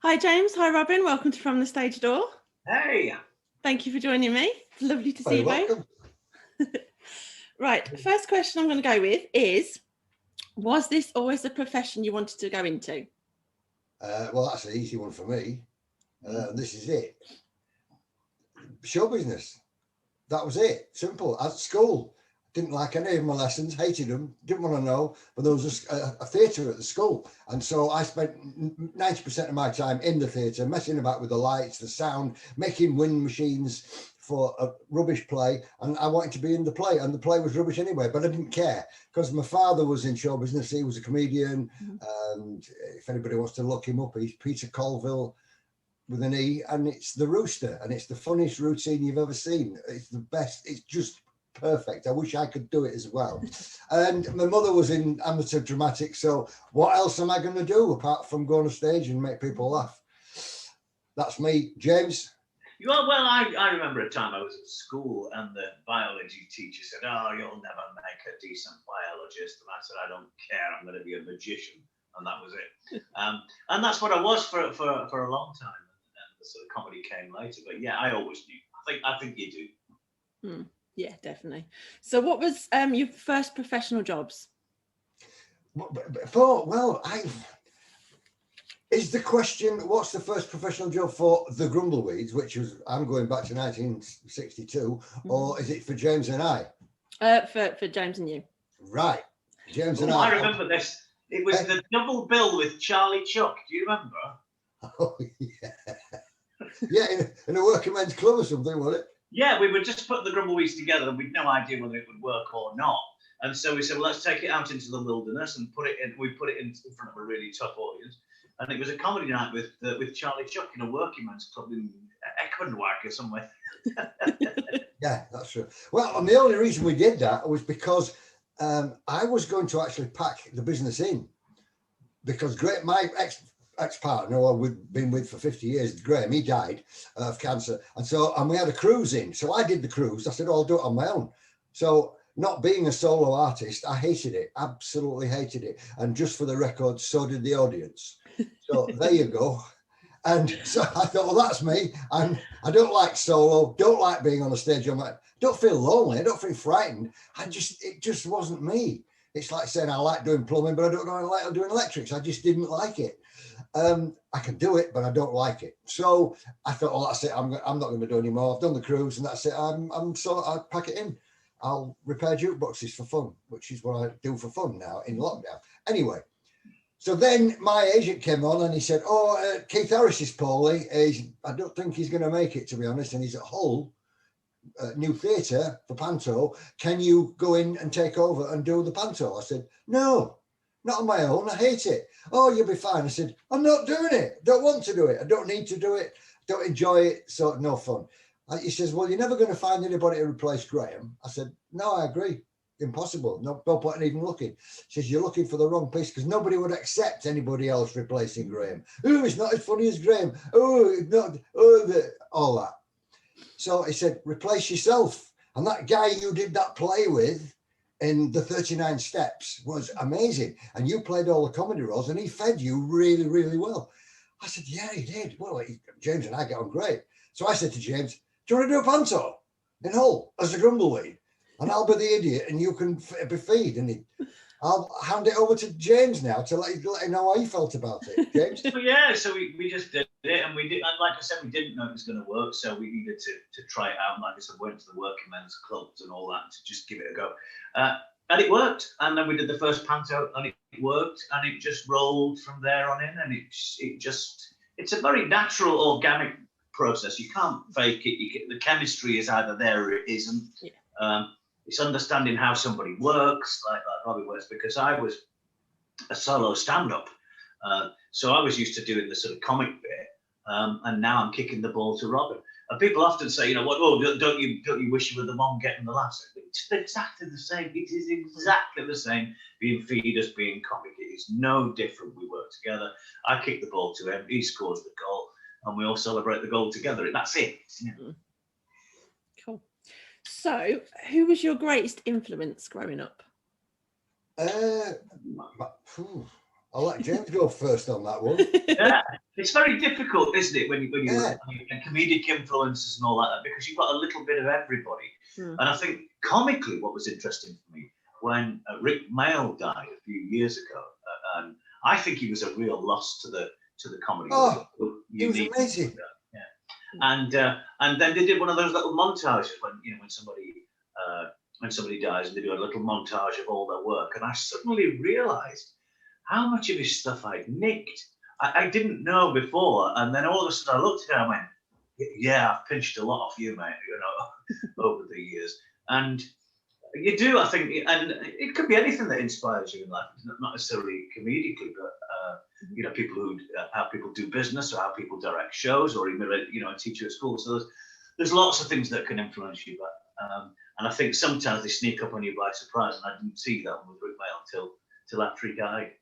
Hi James, hi Robin, welcome to From the Stage Door. Hey! Thank you for joining me. It's lovely to see you both. Right, first question I'm going to go with is, was this always the profession you wanted to go into? Well, that's an easy one for me. This is it. Show business. That was it. Simple. At school, didn't like any of my lessons, hated them, didn't want to know, but there was a theatre at the school. And so I spent 90% of my time in the theatre, messing about with the lights, the sound, making wind machines for a rubbish play. And I wanted to be in the play, and the play was rubbish anyway, but I didn't care because my father was in show business. He was a comedian. And if anybody wants to look him up, he's Peter Colvill with an E, and it's The Rooster, and it's the funniest routine you've ever seen. It's the best. It's just perfect. I wish I could do it as well. And my mother was in amateur dramatics, so what else am I going to do apart from go on a stage and make people laugh? That's me. James? Well, I remember a time I was at school and the biology teacher said, "Oh, you'll never make a decent biologist." And I said, "I don't care, I'm going to be a magician." And that was it. And that's what I was for a long time. And the sort of comedy came later. But yeah, I always knew. I think you do. Yeah, definitely. So what was your first professional jobs? Is the question, what's the first professional job for the Grumbleweeds, which was, I'm going back to 1962, or is it for James and I? For James and you. Right. James and I. I remember this. It was the double bill with Charlie Chuck. Do you remember? Oh, yeah. Yeah, in a working men's club or something, wasn't it? Yeah, we would just put the Grumbleweeds together and we'd no idea whether it would work or not. And so we said, well, let's take it out into the wilderness and put it in. We put it in front of a really tough audience. And it was a comedy night with Charlie Chuck in a working men's club in Eckwenwijk or somewhere. Yeah, that's true. Well, and the only reason we did that was because I was going to actually pack the business in, because my ex-partner, who I've been with for 50 years, Graham, he died of cancer. And we had a cruise in. So I did the cruise. I said, I'll do it on my own. So not being a solo artist, I hated it, absolutely hated it. And just for the record, so did the audience. So there you go. And so I thought, well, that's me. And I don't like solo, don't like being on the stage. Don't feel lonely, I don't feel frightened. It just wasn't me. It's like saying I like doing plumbing, but I don't know I like doing electrics. I just didn't like it. I can do it, but I don't like it. So I thought, well, that's it. I'm not going to do any more. I've done the cruise, and that's it. I'll pack it in. I'll repair jukeboxes for fun, which is what I do for fun now in lockdown. Anyway, so then my agent came on and he said, Keith Harris is poorly. I don't think he's going to make it, to be honest. And he's at Hull, new theatre for Panto. Can you go in and take over and do the Panto? I said, no, not on my own. I hate it. Oh, you'll be fine. I said, I'm not doing it. Don't want to do it. I don't need to do it. Don't enjoy it. So no fun. He says, well, you're never going to find anybody to replace Graham. I said, no, I agree. Impossible. No point in even looking. She says, you're looking for the wrong piece, because nobody would accept anybody else replacing Graham. Oh, it's not as funny as Graham. Oh, not. All that. So he said, replace yourself. And that guy you did that play with in the 39 Steps was amazing. And you played all the comedy roles, and he fed you really, really well. I said, yeah, he did. Well, James and I get on great. So I said to James, do you want to do a Panto in Hull as a Grumbleweed? And I'll be the idiot and you can be feed. And I'll hand it over to James now to let him know how he felt about it. James? So we just did it, and we did. And like I said, we didn't know it was going to work, so we needed to try it out. And like I said, went to the working men's clubs and all that to just give it a go. And it worked. And then we did the first Panto, and it worked, and it just rolled from there on in. And it's a very natural, organic process. You can't fake it. The chemistry is either there or it isn't. Yeah. It's understanding how somebody works, like Robbie works, because I was a solo stand-up. So I was used to doing the sort of comic bit, and now I'm kicking the ball to Robin. And people often say, don't you wish you were the one getting the laughs? It's exactly the same. It is exactly the same being feeders, being comic. It is no different. We work together. I kick the ball to him. He scores the goal, and we all celebrate the goal together. That's it. Yeah. Cool. So, who was your greatest influence growing up? I'll let James go first on that one. Yeah, it's very difficult, isn't it, when you Yeah. and comedic influences and all that, because you've got a little bit of everybody. Mm. And I think comically, what was interesting for me when Rick Mail died a few years ago, and I think he was a real loss to the comedy. Oh, world. he was amazing. Yeah, and then they did one of those little montages when somebody dies, and they do a little montage of all their work, and I suddenly realised how much of his stuff I'd nicked. I didn't know before, and then all of a sudden I looked at it and I went, yeah, I've pinched a lot off you, mate, over the years. And you do, I think, and it could be anything that inspires you in life, not necessarily comedically, but people how people do business, or how people direct shows, or even teach you at school. So there's lots of things that can influence you, but and I think sometimes they sneak up on you by surprise, and I didn't see that with Rick Mail till after he died.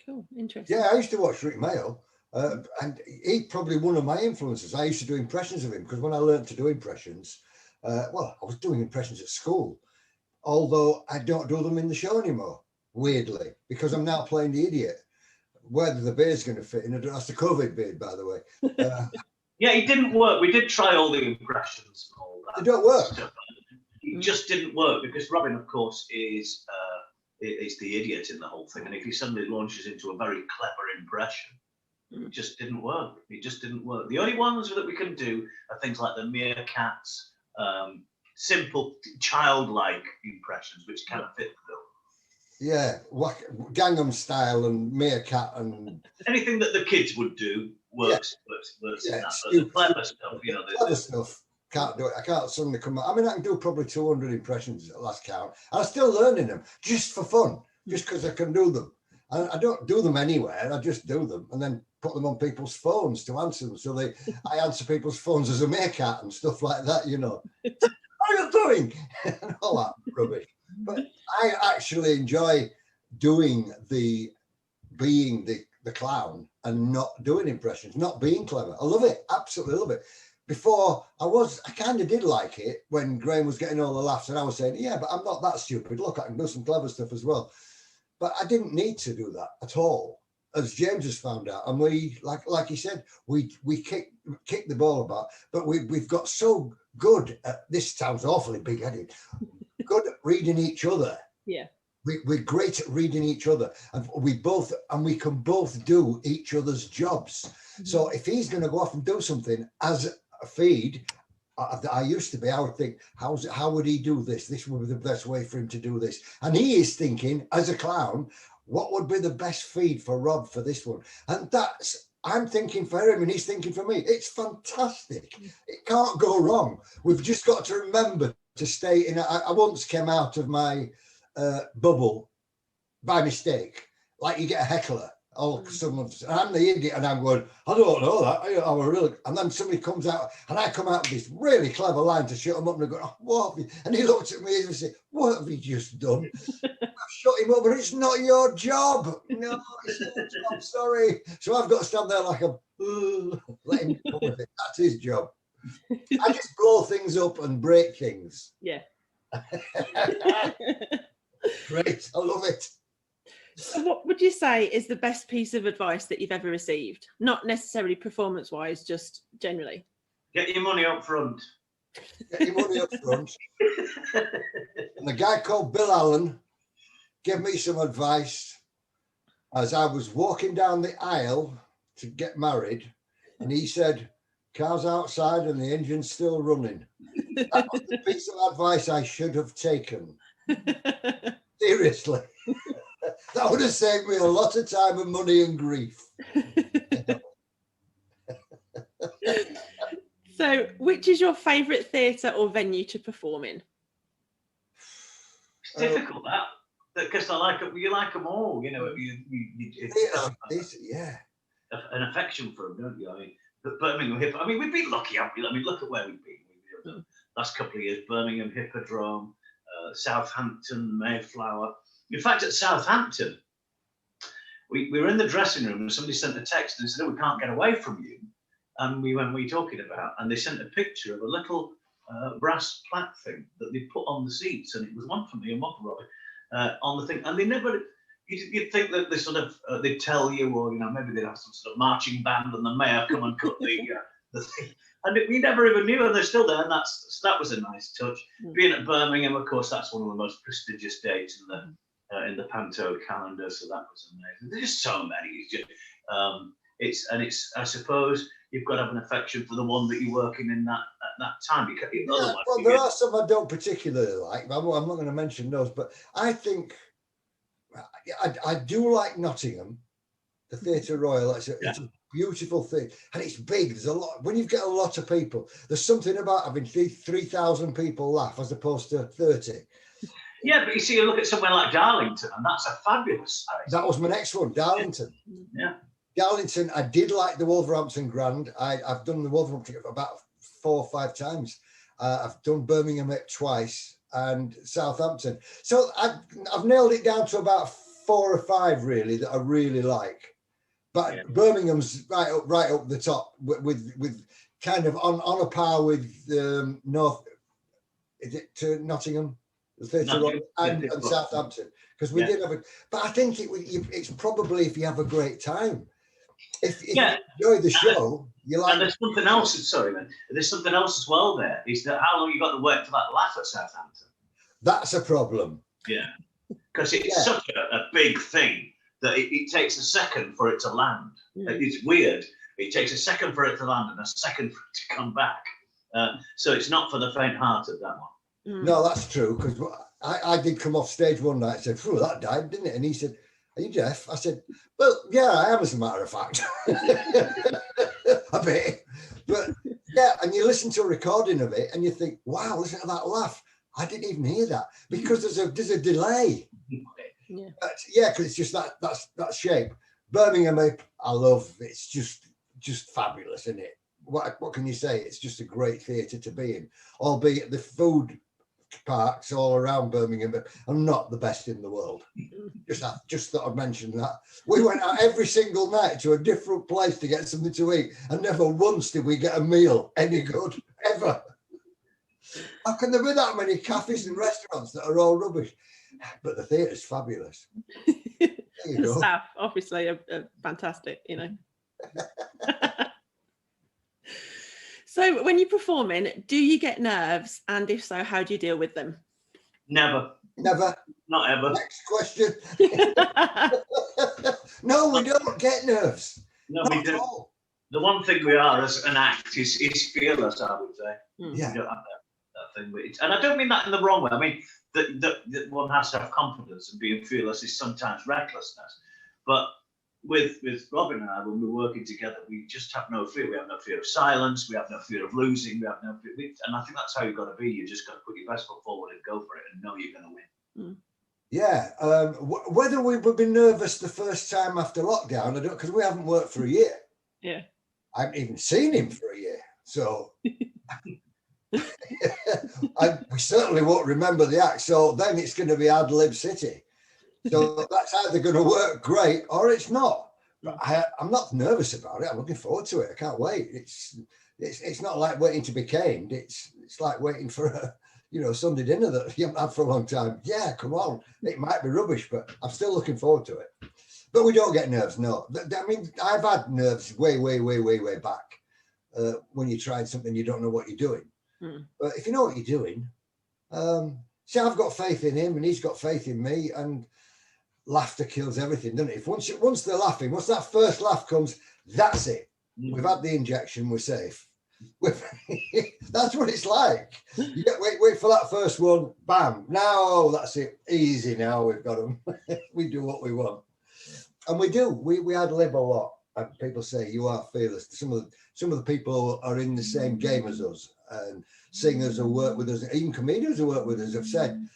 Cool, interesting. Yeah, I used to watch Rick Mail, and he's probably one of my influences. I used to do impressions of him, because when I learned to do impressions, I was doing impressions at school, although I don't do them in the show anymore, weirdly, because I'm now playing the idiot. Whether the beard's going to fit in, that's the COVID beard, by the way. Yeah, it didn't work. We did try all the impressions and all that. They don't work. Stuff. It just didn't work, because Robin, of course, is the idiot in the whole thing. And if he suddenly launches into a very clever impression, it just didn't work. It just didn't work. The only ones that we can do are things like the meerkats, simple childlike impressions, which kind of fit the bill. Yeah, Gangnam Style and meerkat and anything that the kids would do works. Yeah, in that. But the clever stuff, clever stuff. Can't do it. I can't suddenly come out. I mean, I can do probably 200 impressions at last count. I'm still learning them just for fun, just because I can do them. And I don't do them anywhere. I just do them and then put them on people's phones to answer them. So I answer people's phones as a meerkat and stuff like that, What are you doing? And all that rubbish. But I actually enjoy being the clown and not doing impressions, not being clever. I love it. Absolutely love it. Before I kind of did like it when Graham was getting all the laughs and I was saying, yeah, but I'm not that stupid. Look, I can do some clever stuff as well. But I didn't need to do that at all, as James has found out. And we, like he said, we kick the ball about, but we've got so good at, this sounds awfully big-headed, good at reading each other. Yeah. We're great at reading each other, and we can both do each other's jobs. Mm-hmm. So if he's going to go off and do something as a feed, I used to be, I would think, how would he do this? This would be the best way for him to do this. And he is thinking, as a clown, what would be the best feed for Rob for this one? And I'm thinking for him and he's thinking for me. It's fantastic. It can't go wrong. We've just got to remember to stay in. I once came out of my bubble by mistake, like you get a heckler. I'm the idiot and I'm going, I don't know that. And then somebody comes out and I come out with this really clever line to shut him up and I go, oh, what? And he looks at me and says, what have you just done? Shut him up, but it's not your job. No, it's not your job, sorry. So I've got to stand there like let him come with it. That's his job. I just blow things up and break things. Yeah. Great, I love it. So what would you say is the best piece of advice that you've ever received? Not necessarily performance-wise, just generally. Get your money up front. Get your money up front. And a guy called Bill Allen gave me some advice as I was walking down the aisle to get married, and he said, car's outside and the engine's still running. That was the piece of advice I should have taken. Seriously. That would have saved me a lot of time and money and grief. So, which is your favourite theatre or venue to perform in? It's difficult, because I like them. You like them all, Yeah. An affection for them, don't you? I mean, but Birmingham Hip. I mean, we've been lucky, haven't we? I mean, look at where we've been. The last couple of years, Birmingham Hippodrome, Southampton, Mayflower. In fact, at Southampton, we were in the dressing room and somebody sent a text and said, oh, we can't get away from you. And we went, what are you talking about? And they sent a picture of a little brass plaque thing that they put on the seats. And it was one for me and one for Robbie on the thing. And they never, you'd think that they sort of they'd tell you, or maybe they'd have some sort of marching band and the mayor come and cut the thing, and we never even knew, and they're still there, and that was a nice touch. Being at Birmingham, of course, that's one of the most prestigious dates in the Panto calendar, so that was amazing. There's just so many. It's I suppose you've got to have an affection for the one that you're working in at that time, because otherwise. Well, there are some I don't particularly like. I'm not going to mention those, but I think I do like Nottingham, the Theatre Royal. It's a beautiful thing, and it's big. There's a lot. When you get a lot of people, there's something about having 3,000 people laugh as opposed to 30. Yeah, but you see, you look at somewhere like Darlington, and that's a fabulous size. That was my next one, Darlington. Yeah. Darlington, I did like the Wolverhampton Grand. I've done the Wolverhampton about 4 or 5 times. I've done Birmingham twice and Southampton. So I've nailed it down to about 4 or 5 really that I really like. But Birmingham's right up the top with kind of on a par with North. Is it to Nottingham? The Theatre Royal and Southampton, because we did have a. But I think it's probably if you have a great time. If you enjoy the show, you like. And there's something else. Sorry, man. There's something else as well. There is that how long you got to wait for that laugh at Southampton. That's a problem. Yeah, because it's such a big thing that it takes a second for it to land. It's weird. It takes a second for it to land and a second for it to come back. So it's not for the faint-hearted, that one. No, that's true, because I did come off stage one night and said, "Phew, that died, didn't it?" And he said, "Are you deaf?" I said, "Well, yeah, I am, as a matter of fact." A bit. But yeah, and you listen to a recording of it and you think, wow, listen to that laugh. I didn't even hear that, because there's a delay. Yeah. But yeah, because it's just that shape. Birmingham, I love. It's just fabulous, isn't it? What can you say? It's just a great theatre to be in, albeit the food parks all around Birmingham are not the best in the world. Just thought I'd mention that. We went out every single night to a different place to get something to eat, and never once did we get a meal any good, ever. How can there be that many cafes and restaurants that are all rubbish? But the theatre's fabulous. The staff obviously are fantastic, So when you're performing, do you get nerves? And if so, how do you deal with them? Never. Not ever. Next question. No, we don't get nerves. No, we do. The one thing we are as an act is fearless, I would say. Yeah. We don't have that thing. And I don't mean that in the wrong way. I mean, that one has to have confidence, and being fearless is sometimes recklessness. But with Robin and I, when we're working together, we just have no fear. We have no fear of silence. We have no fear of losing. We have no fear. And I think that's how you've got to be. You just got to put your best foot forward and go for it and know you're going to win. Yeah. Whether we would be nervous the first time after lockdown, I don't, because we haven't worked for a year. Yeah. I haven't even seen him for a year. So we certainly won't remember the act. So then it's going to be Ad Lib City. So that's either going to work great or it's not. But I'm not nervous about it. I'm looking forward to it. I can't wait. It's not like waiting to be caned. It's like waiting for a Sunday dinner that you haven't had for a long time. Yeah, come on. It might be rubbish, but I'm still looking forward to it. But we don't get nerves. No, I mean, I've had nerves way back when you're trying something you don't know what you're doing. But if you know what you're doing, see, I've got faith in him and he's got faith in me, and laughter kills everything, doesn't it? If once they're laughing, once that first laugh comes, that's it. We've had the injection, we're safe. That's what it's like. You get wait for that first one, bam. Now that's it. Easy now, we've got them. We do what we want. And we do. We ad lib a lot. And people say you are fearless. Some of the people are in the same game as us, and singers who work with us, even comedians who work with us have said,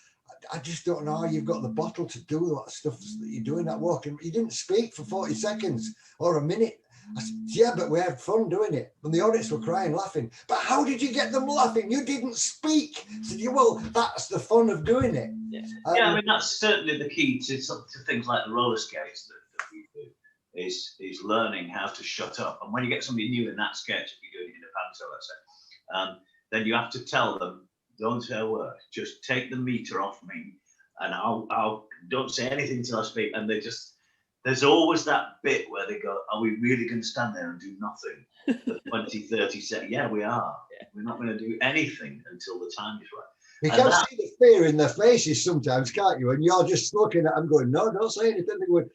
I just don't know how you've got the bottle to do that stuff that you're doing, that walking. You didn't speak for 40 seconds or a minute. I said, yeah, but we had fun doing it. And the audience were crying, laughing. But how did you get them laughing? You didn't speak. I said, yeah, well, that's the fun of doing it. Yeah, I mean, that's certainly the key to things like the roller skates that we do, is learning how to shut up. And when you get somebody new in that sketch, if you're doing it in a panto, let's say, then you have to tell them, don't say a word, just take the meter off me and I'll don't say anything till I speak. And there's always that bit where they go, are we really going to stand there and do nothing for 20, 30 seconds? Yeah, we are. Yeah. We're not going to do anything until the time is right. You can see the fear in their faces sometimes, can't you? And you're just looking at them going, no, don't say anything. They're going,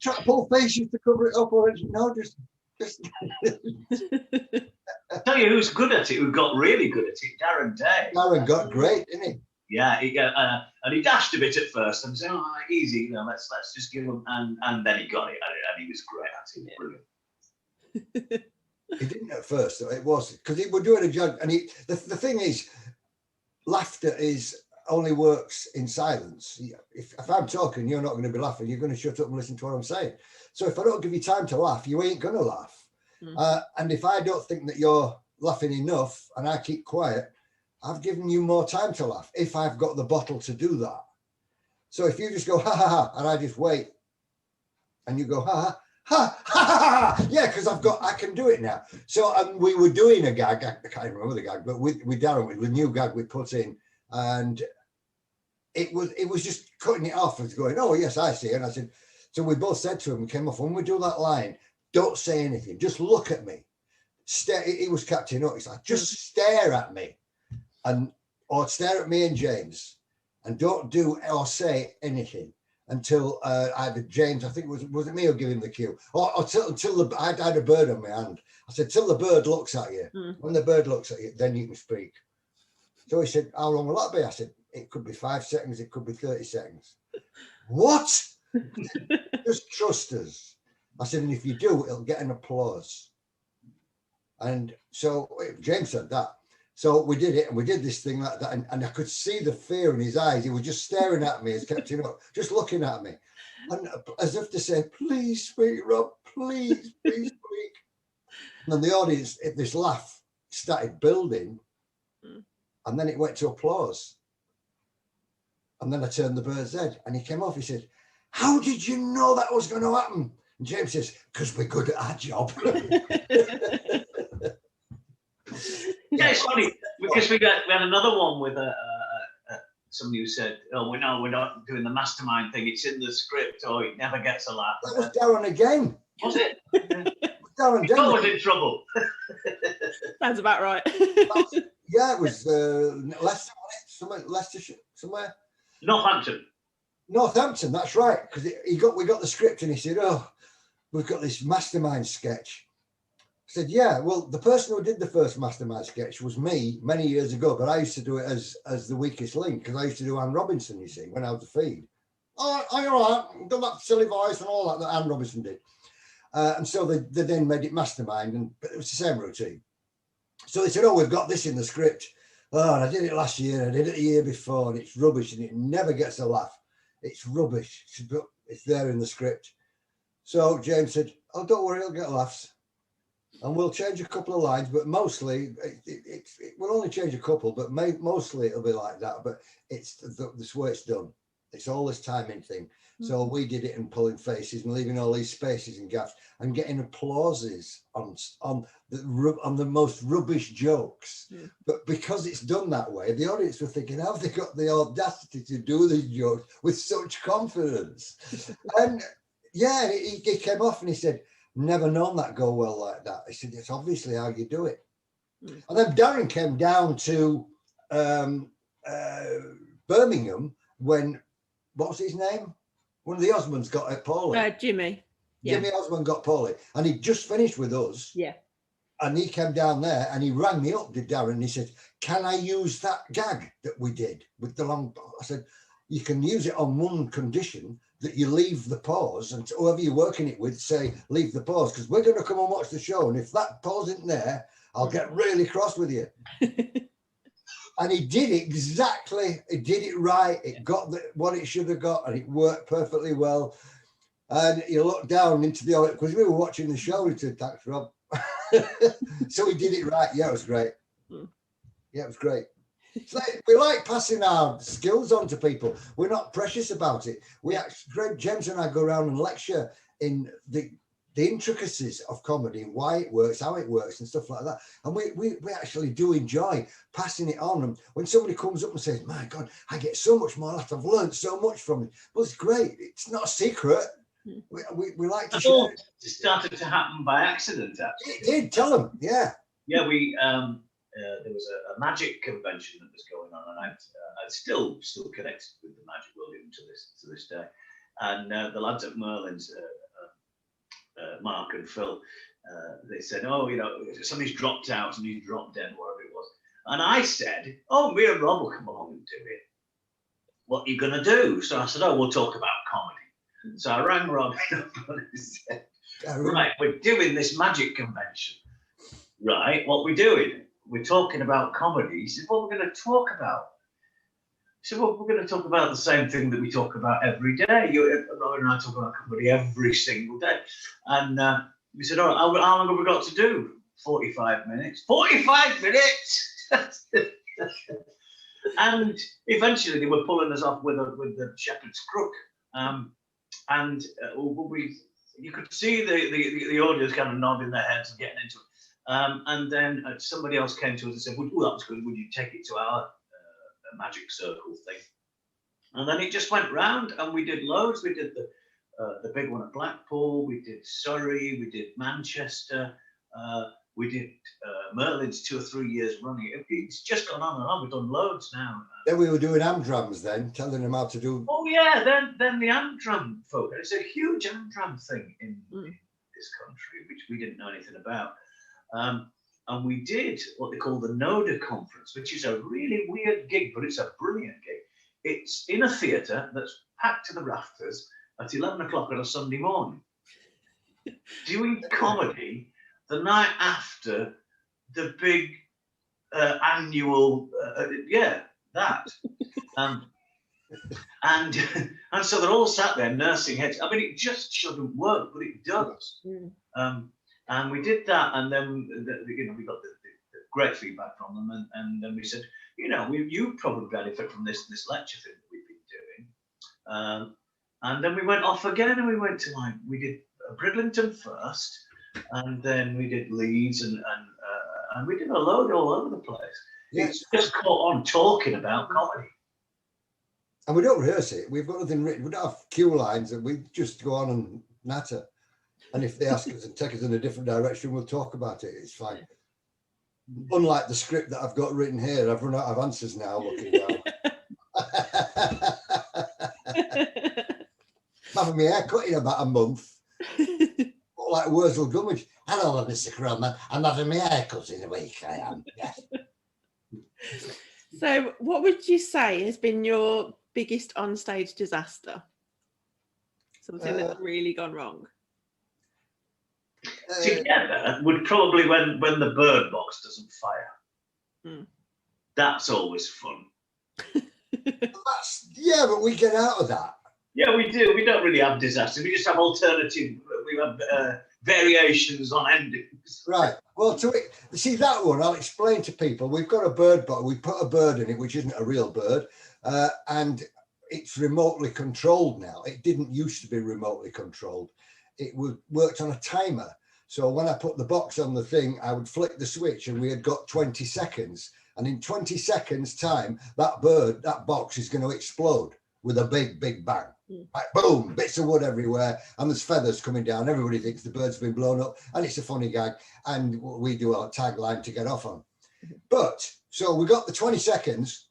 try to pull faces to cover it up, or no, just. I'll tell you who's good at it, who got really good at it, Darren Day. Darren got great, didn't he? Yeah, and he dashed a bit at first and said, "Oh, easy, let's just give him," and then he got it, and he was great at it, brilliant. He didn't at first, it was because he was doing a job, and the thing is, laughter only works in silence. If I'm talking, you're not going to be laughing. You're going to shut up and listen to what I'm saying. So if I don't give you time to laugh, you ain't going to laugh. And if I don't think that you're laughing enough and I keep quiet, I've given you more time to laugh if I've got the bottle to do that. So if you just go, ha, ha, ha, and I just wait, and you go, ha, ha, ha, ha, ha, ha. Yeah, because I can do it now. So we were doing a gag, I can't remember the gag, but with Darren, with the new gag we put in, and it was just cutting it off and going, oh, yes, I see. And I said, so we both said to him, we came off, when we do that line, don't say anything, just look at me. He was catching up. He's like, just stare at me, or stare at me and James, and don't do or say anything until either James, I think was it me who gave him the cue, or until I had a bird on my hand. I said, till the bird looks at you. When the bird looks at you, then you can speak. So he said, how long will that be? I said, it could be 5 seconds, it could be 30 seconds. What? Just trust us. I said, and if you do, it'll get an applause. And so James said that. So we did it, and we did this thing like that, and I could see the fear in his eyes. He was just staring at me, as catching up, just looking at me, and as if to say, please speak, Rob, please speak. And the audience, this laugh started building, and then it went to applause. And then I turned the bird's head, and he came off. He said, how did you know that was going to happen? And James says, because we're good at our job. Yeah, it's funny because we had another one with somebody who said, "Oh, we're not doing the mastermind thing. It's in the script, or it never gets a laugh." That was Darren again. Was it? Darren He was in trouble. Sounds about right. Yeah, it was Leicestershire, somewhere. Northampton, that's right. Because we got the script, and he said, "Oh, we've got this mastermind sketch." I said, yeah, well, the person who did the first mastermind sketch was me many years ago, but I used to do it as the weakest link, because I used to do Anne Robinson, you see, when I was the feed. Oh, you're all right, done that silly voice and all that Anne Robinson did. And so they then made it mastermind, but it was the same routine. So they said, oh, we've got this in the script. Oh, and I did it last year, and I did it the year before, and it's rubbish, and it never gets a laugh. It's rubbish. It's there in the script. So James said, oh, don't worry, it'll get laughs. And we'll change a couple of lines, but mostly it will only change a couple, but mostly it'll be like that. But it's the way it's done. It's all this timing thing. So we did it in pulling faces and leaving all these spaces and gaps and getting applauses on the most rubbish jokes. But because it's done that way, the audience were thinking, how have they got the audacity to do these jokes with such confidence? And yeah, he came off and he said, never known that go well like that. I said, it's obviously how you do it. And then Darren came down to Birmingham when, what was his name? One of the Osmonds got Paulie. Jimmy. Yeah. Jimmy Osmond got Paulie. And he just finished with us. Yeah. And he came down there and he rang me up, did Darren, and he said, can I use that gag that we did with the long... I said, you can use it on one condition, that you leave the pause, and whoever you're working it with, say, leave the pause, because we're going to come and watch the show, and if that pause isn't there, I'll get really cross with you. And he did exactly, he did it right, it got what it should have got, and it worked perfectly well. And you looked down into the audience, because we were watching the show, he said, thanks, Rob. So he did it right. Yeah, it was great. Yeah, it was great. We like passing our skills on to people. We're not precious about it. We actually, James and I go around and lecture in the the intricacies of comedy and why it works, how it works and stuff like that. And we actually do enjoy passing it on. And when somebody comes up and says, my God, I get so much more laughter, I've learned so much from it. Well, it's great. It's not a secret. We like to share it. It started to happen by accident, actually. It did, tell them, yeah. Yeah, there was a magic convention that was going on, and I'm still connected with the magic world even to this day. And the lads at Merlin's, Mark and Phil, they said, oh, you know, somebody's dropped out, somebody's dropped dead, whatever it was. And I said, oh, me and Rob will come along and do it. What are you going to do? So I said, oh, we'll talk about comedy. So I rang Rob up and he said, right, we're doing this magic convention. Right, what we doing? We're talking about comedy. He said, what we're going to talk about? He said, well, we're going to talk about the same thing that we talk about every day. Rob and I talk about comedy every single day. And we said, all right, how long have we got to do? 45 minutes. 45 minutes! And eventually they were pulling us off with the shepherd's crook. You could see the audience kind of nodding their heads and getting into it. And then somebody else came to us and said, well, that was good. Would you take it to our magic circle thing? And then it just went round and we did loads. We did the big one at Blackpool. We did Surrey. We did Manchester. We did Merlin's 2 or 3 years running. It's just gone on and on. We've done loads now. Then we were doing Amdrams then, telling them how to do. Oh yeah, then the Amdram folk. It's a huge Amdram thing in this country, which we didn't know anything about. And we did what they call the Noda Conference, which is a really weird gig, but it's a brilliant gig. It's in a theatre that's packed to the rafters at 11 o'clock on a Sunday morning, doing comedy the night after the big annual, that. And so they're all sat there nursing heads. I mean, it just shouldn't work, but it does. And we did that, and then we got the great feedback from them, and then we said, you probably benefit from this lecture thing that we've been doing. And then we went off again, and we went to we did Bridlington first, and then we did Leeds, and we did a load all over the place. Yes. It's just caught on talking about comedy. And we don't rehearse it. We've got nothing written. We don't have cue lines, and we just go on and natter. And if they ask us and take us in a different direction, we'll talk about it. It's fine. Unlike the script that I've got written here, I've run out of answers now looking down. I'm having my hair cut in about a month. Like Wurzel Gummidge. Hello, Mr. Crowman. I'm having my hair cut in a week. I am. Yes. So what would you say has been your biggest onstage disaster? Something that's really gone wrong? Together would probably when the bird box doesn't fire. That's always fun. But we get out of that. Yeah, we do. We don't really have disasters. We just have alternative. We have variations on endings. Right. Well, see that one, I'll explain to people. We've got a bird box. We put a bird in it, which isn't a real bird, and it's remotely controlled now. It didn't used to be remotely controlled. It worked on a timer. So when I put the box on the thing, I would flick the switch and we had got 20 seconds. And in 20 seconds time, that box is going to explode with a big, big bang. Like boom, bits of wood everywhere. And there's feathers coming down. Everybody thinks the bird's been blown up. And it's a funny gag. And we do our tagline to get off on. But so we got the 20 seconds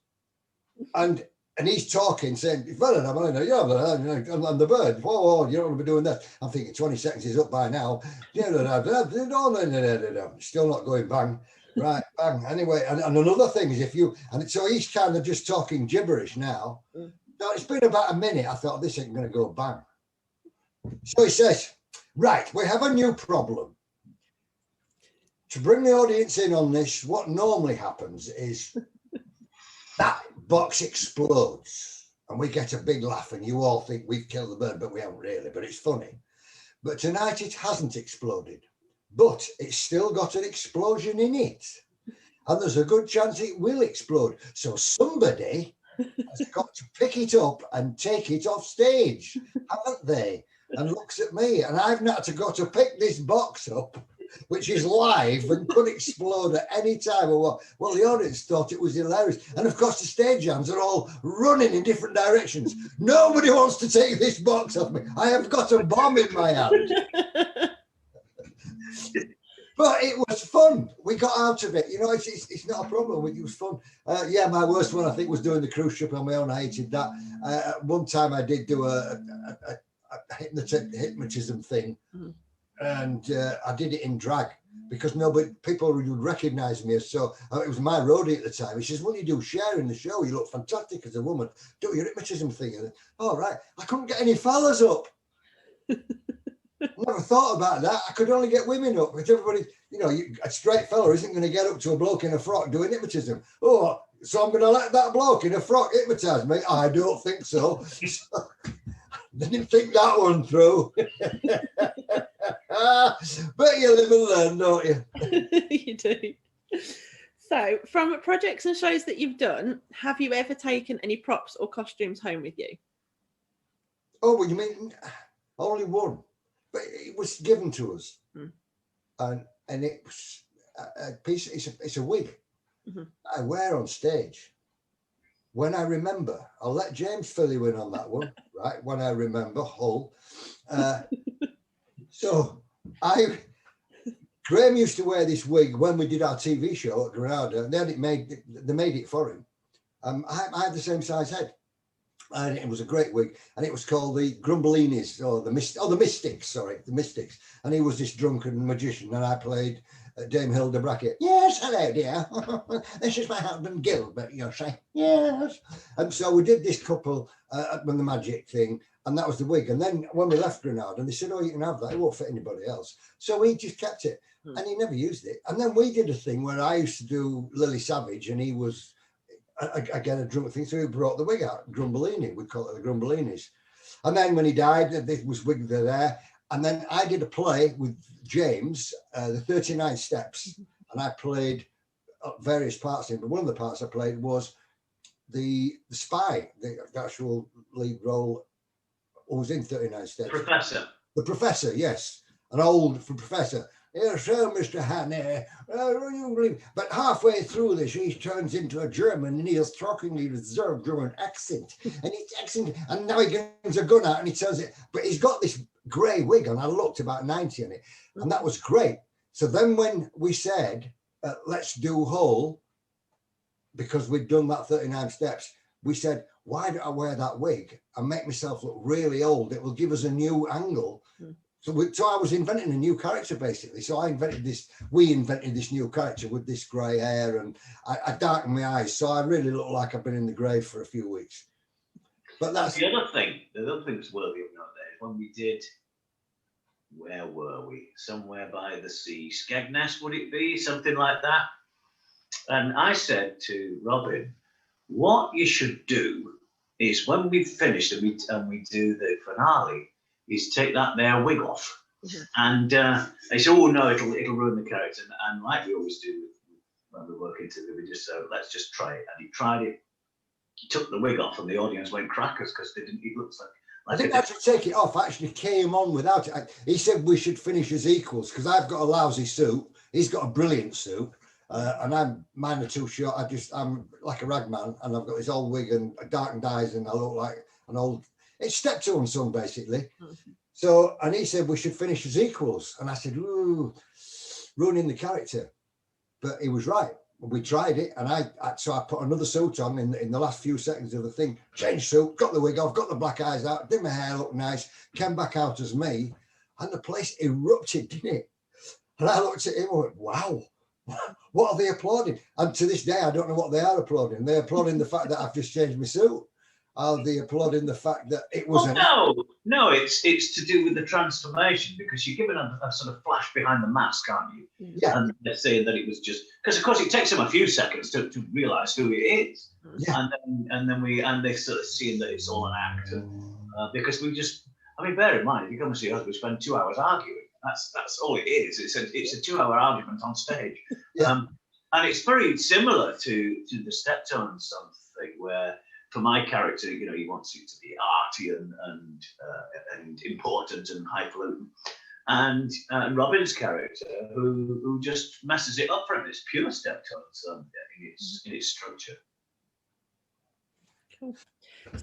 and he's talking, saying, I'm the bird. Whoa, you don't want to be doing that. I'm thinking 20 seconds is up by now. Still not going bang. Right, bang. Anyway, and another thing is so he's kind of just talking gibberish now. No, it's been about a minute. I thought this ain't going to go bang. So he says, right, we have a new problem. To bring the audience in on this, what normally happens is that box explodes and we get a big laugh and you all think we've killed the bird, but we haven't really, but it's funny. But tonight it hasn't exploded, but it's still got an explosion in it. And there's a good chance it will explode. So somebody has got to pick it up and take it off stage, haven't they? and looks at me, and I've not to go to pick this box up, which is live and could explode at any time. Well, the audience thought it was hilarious. And of course, the stage hands are all running in different directions. Nobody wants to take this box off me. I have got a bomb in my hand. But it was fun. We got out of it. You know, it's not a problem. It was fun. Yeah, my worst one, I think, was doing the cruise ship on my own. I hated that. One time I did do a hypnotism thing. And I did it in drag because people would recognize me. So it was my roadie at the time. He says, "What do you do? Sharing the show. You look fantastic as a woman. Do your hypnotism thing." And all right, I couldn't get any fellas up. Never thought about that. I could only get women up, because everybody, you know, a straight fella isn't going to get up to a bloke in a frock doing hypnotism. Oh, so I'm going to let that bloke in a frock hypnotize me? I don't think so. Didn't think that one through. But you live and learn, don't you? You do. So, from projects and shows that you've done, have you ever taken any props or costumes home with you? Oh, well, you mean only one? But it was given to us, and it was a piece. It's a wig I wear on stage. When I remember, I'll let James fill you in on that one. Right, when I remember, Hull. So Graham used to wear this wig when we did our TV show at Granada, and then they made it for him. I had the same size head, and it was a great wig, and it was called the Grumbleweeds, or the Mystics. Sorry, the Mystics. And he was this drunken magician, and I played Dame Hilda Brackett. Yes, hello, dear. This is my husband Gilbert. You'll say yes. And so we did this couple when the magic thing, and that was the wig. And then when we left Granada, they said, "Oh, you can have that. It won't fit anybody else." So we just kept it, and he never used it. And then we did a thing where I used to do Lily Savage, and he was again a drunk thing. So he brought the wig out, Grumbleweeds. We call it the Grumbleweeds. And then when he died, this was wig there. And then I did a play with James, the 39 Steps, and I played various parts in it. But one of the parts I played was the spy, the actual lead role, who was in 39 Steps. Professor. The professor, yes. An old professor. Yes, sir, Mr. Hanna. But halfway through this, he turns into a German, and he has strikingly reserved German accent. And now he gets a gun out and he tells it. But he's got this grey wig on. I looked about 90 on it, and that was great. So then when we said, let's do Hull, because we'd done that 39 Steps, we said, why do I wear that wig and make myself look really old? It will give us a new angle. So I was inventing a new character, basically. So we invented this new character with this grey hair, and I darkened my eyes. So I really look like I've been in the grave for a few weeks. But that's the other thing. The other thing that's worthy of note there is when we did, where were we? Somewhere by the sea. Skegness, would it be? Something like that. And I said to Robin, what you should do is when we've finished and we do the finale, is take that there wig off. And they said, "Oh no, it'll ruin the character." And like we always do when we work into it, we just said, "Let's just try it." And he tried it. He took the wig off, and the audience went crackers because they didn't. It looks like I didn't actually take it off. I actually came on without it. He said we should finish as equals because I've got a lousy suit. He's got a brilliant suit. And mine are too short. I'm like a ragman, and I've got this old wig and darkened eyes, and I look like an old. It's step two and son, basically. So, and he said we should finish as equals, and I said, "Ooh, ruining the character," but he was right. We tried it, and I put another suit on in the last few seconds of the thing. Changed suit, got the wig off, got the black eyes out, did my hair look nice, came back out as me, and the place erupted, didn't it? And I looked at him and went, "Wow. What are they applauding?" And to this day, I don't know what they are applauding. They're applauding the fact that I've just changed my suit. Are they applauding the fact that it was? No, it's to do with the transformation, because you're given a sort of flash behind the mask, aren't you? Yeah. And they're saying that it was just because, of course, it takes them a few seconds to realise who it is. Yeah. And they're sort of seeing that it's all an act, because we just. I mean, bear in mind, if you come and see us, we spend 2 hours arguing. That's all it is. It's a 2 hour argument on stage. Yeah. And it's very similar to the Steptones something where for my character, you know, he wants it to be arty and important and highfalutin. And Robin's character, who just messes it up for him, it's pure Steptones in its structure. Cool.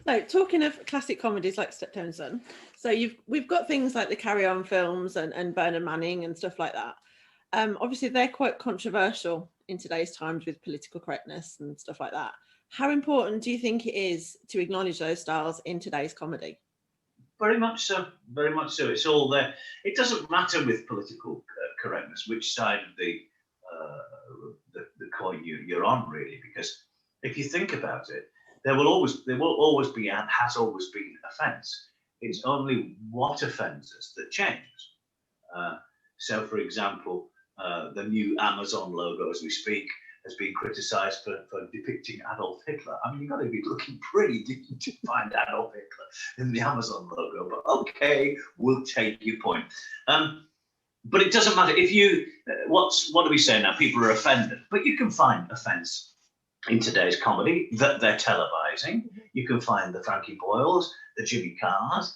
So, talking of classic comedies like Steptones, so we've got things like the Carry On films and Bernard Manning and stuff like that. Obviously, they're quite controversial in today's times with political correctness and stuff like that. How important do you think it is to acknowledge those styles in today's comedy? Very much so. Very much so. It's all there. It doesn't matter with political correctness which side of the coin you're on, really, because if you think about it, there will always be and has always been offence. It's only what offends us that changes. So, for example, the new Amazon logo, as we speak, has been criticised for depicting Adolf Hitler. I mean, you've got to be looking pretty deep to find Adolf Hitler in the Amazon logo, but okay, we'll take your point. But it doesn't matter if you, what do we say now? People are offended, but you can find offence in today's comedy that they're televising. You can find the Frankie Boyles, the Jimmy Carrs.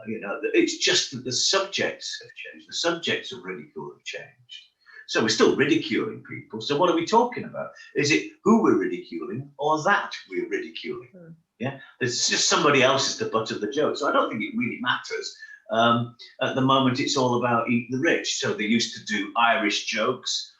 You know, it's just that the subjects have changed. The subjects of ridicule have changed. So we're still ridiculing people. So what are we talking about? Is it who we're ridiculing or that we're ridiculing? Yeah, it's just somebody else is the butt of the joke. So I don't think it really matters. At the moment, it's all about eat the rich. So they used to do Irish jokes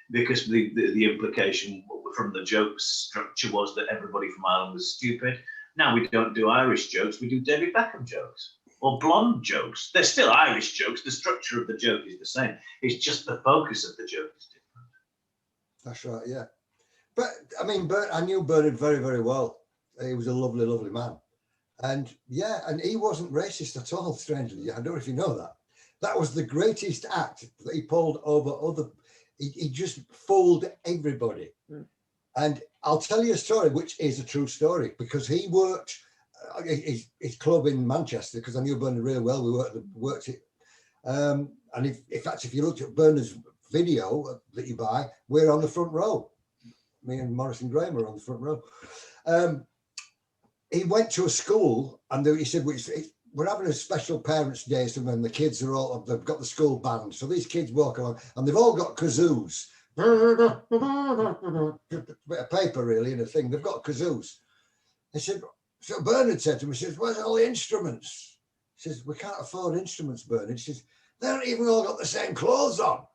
because the implication from the joke structure was that everybody from Ireland was stupid. Now we don't do Irish jokes, we do David Beckham jokes or blonde jokes. They're still Irish jokes. The structure of the joke is the same. It's just the focus of the joke is different. That's right, yeah. But I mean, I knew Bernard very, very well. He was a lovely, lovely man. And yeah, and he wasn't racist at all, strangely. I don't know if you know that. That was the greatest act that he pulled over other. He just fooled everybody. And I'll tell you a story, which is a true story, because he worked his club in Manchester, because I knew Bernard really well. We worked it. And if you looked at Bernard's video that you buy, we're on the front row. Me and Morris and Graham are on the front row. He went to a school and he said, we're having a special parents' day, so when the kids they've got the school band. So these kids walk along and they've all got kazoos. A bit of paper really and a thing. They've got kazoos. He said, so Bernard said to me, he says, where's all the instruments? He says, we can't afford instruments, Bernard. He says, they haven't even all got the same clothes on.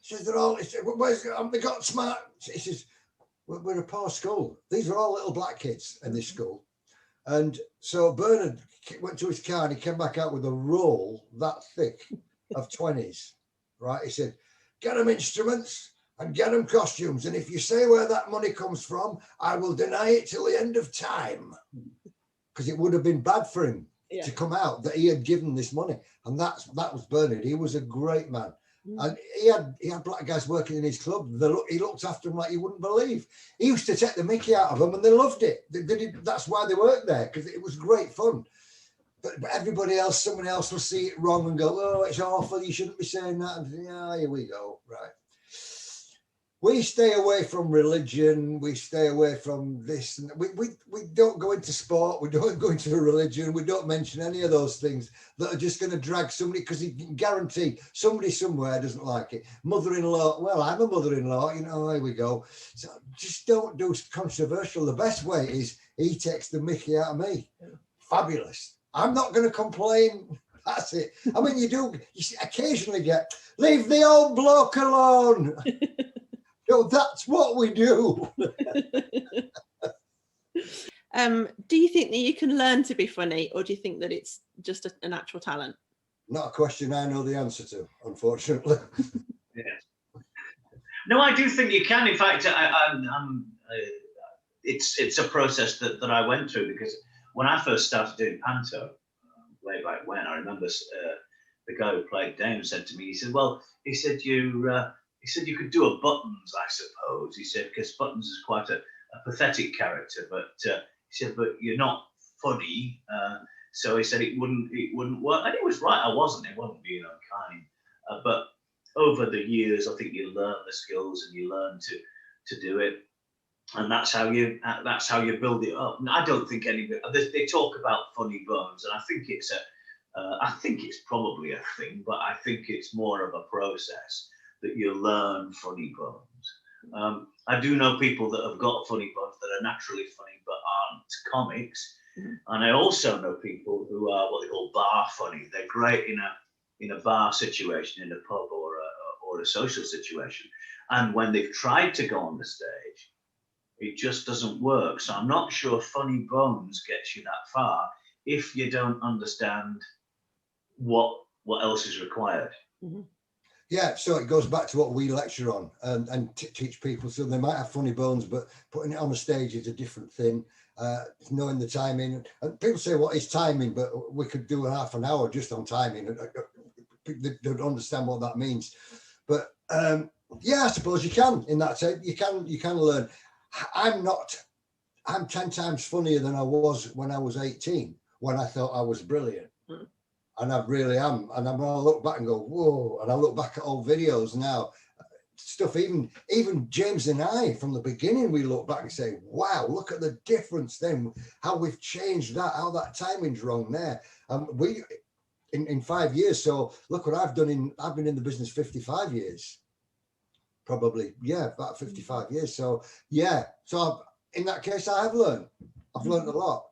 He says, he said, haven't they got smart? He says, we're a poor school. These are all little black kids in this school. And so Bernard went to his car and he came back out with a roll that thick of 20s, right? He said, get them instruments and get them costumes. And if you say where that money comes from, I will deny it till the end of time. Because it would have been bad for him to come out that he had given this money. And that was Bernard. He was a great man. And he had black guys working in his club. He looked after them like you wouldn't believe. He used to take the mickey out of them and they loved it. That's why they worked there, because it was great fun. But everybody else, someone else will see it wrong and go, oh, it's awful, you shouldn't be saying that. And yeah, here we go, right. We stay away from religion. We stay away from this. And we don't go into sport. We don't go into religion. We don't mention any of those things that are just going to drag somebody, because you can guarantee somebody somewhere doesn't like it. Mother-in-law. Well, I'm a mother-in-law. You know, here we go. So just don't do controversial. The best way is he takes the mickey out of me. Fabulous. I'm not going to complain. That's it. I mean, you occasionally get, leave the old bloke alone. No, that's what we do. Do you think that you can learn to be funny, or do you think that it's just a natural talent? Not a question I know the answer to, unfortunately. Yeah. No, I do think you can. In fact, it's a process that I went through, because when I first started doing Panto, way back when, I remember the guy who played Dame said to me, he said, you could do a Buttons, I suppose. He said, because Buttons is quite a pathetic character, but he said, but you're not funny. So he said it wouldn't work. And he was right, I wasn't. It wasn't being unkind. But over the years, I think you learn the skills and you learn to do it. and that's how you build it up. And I don't think they talk about funny bones, and I think it's probably a thing, but I think it's more of a process that you learn funny bones. I do know people that have got funny bones that are naturally funny but aren't comics, and I also know people who are what they call bar funny. They're great in a bar situation, in a pub or a social situation, and when they've tried to go on the stage, it just doesn't work. So I'm not sure funny bones gets you that far if you don't understand what else is required. Yeah, so it goes back to what we lecture on and teach people. So they might have funny bones, but putting it on the stage is a different thing. Knowing the timing, and people say, what is timing? But we could do a half an hour just on timing. They don't understand what that means. But yeah, I suppose you can. In that sense, you can learn. I'm 10 times funnier than I was when I was 18, when I thought I was brilliant. And I really am. And I'm gonna look back and go, whoa. And I look back at old videos now, stuff, even James and I from the beginning, we look back and say, wow, look at the difference then, how we've changed that, how that timing's wrong there. We in 5 years. So look what I've done I've been in the business 55 years. Probably, yeah, about 55 years. So yeah, so in that case, I've learned a lot.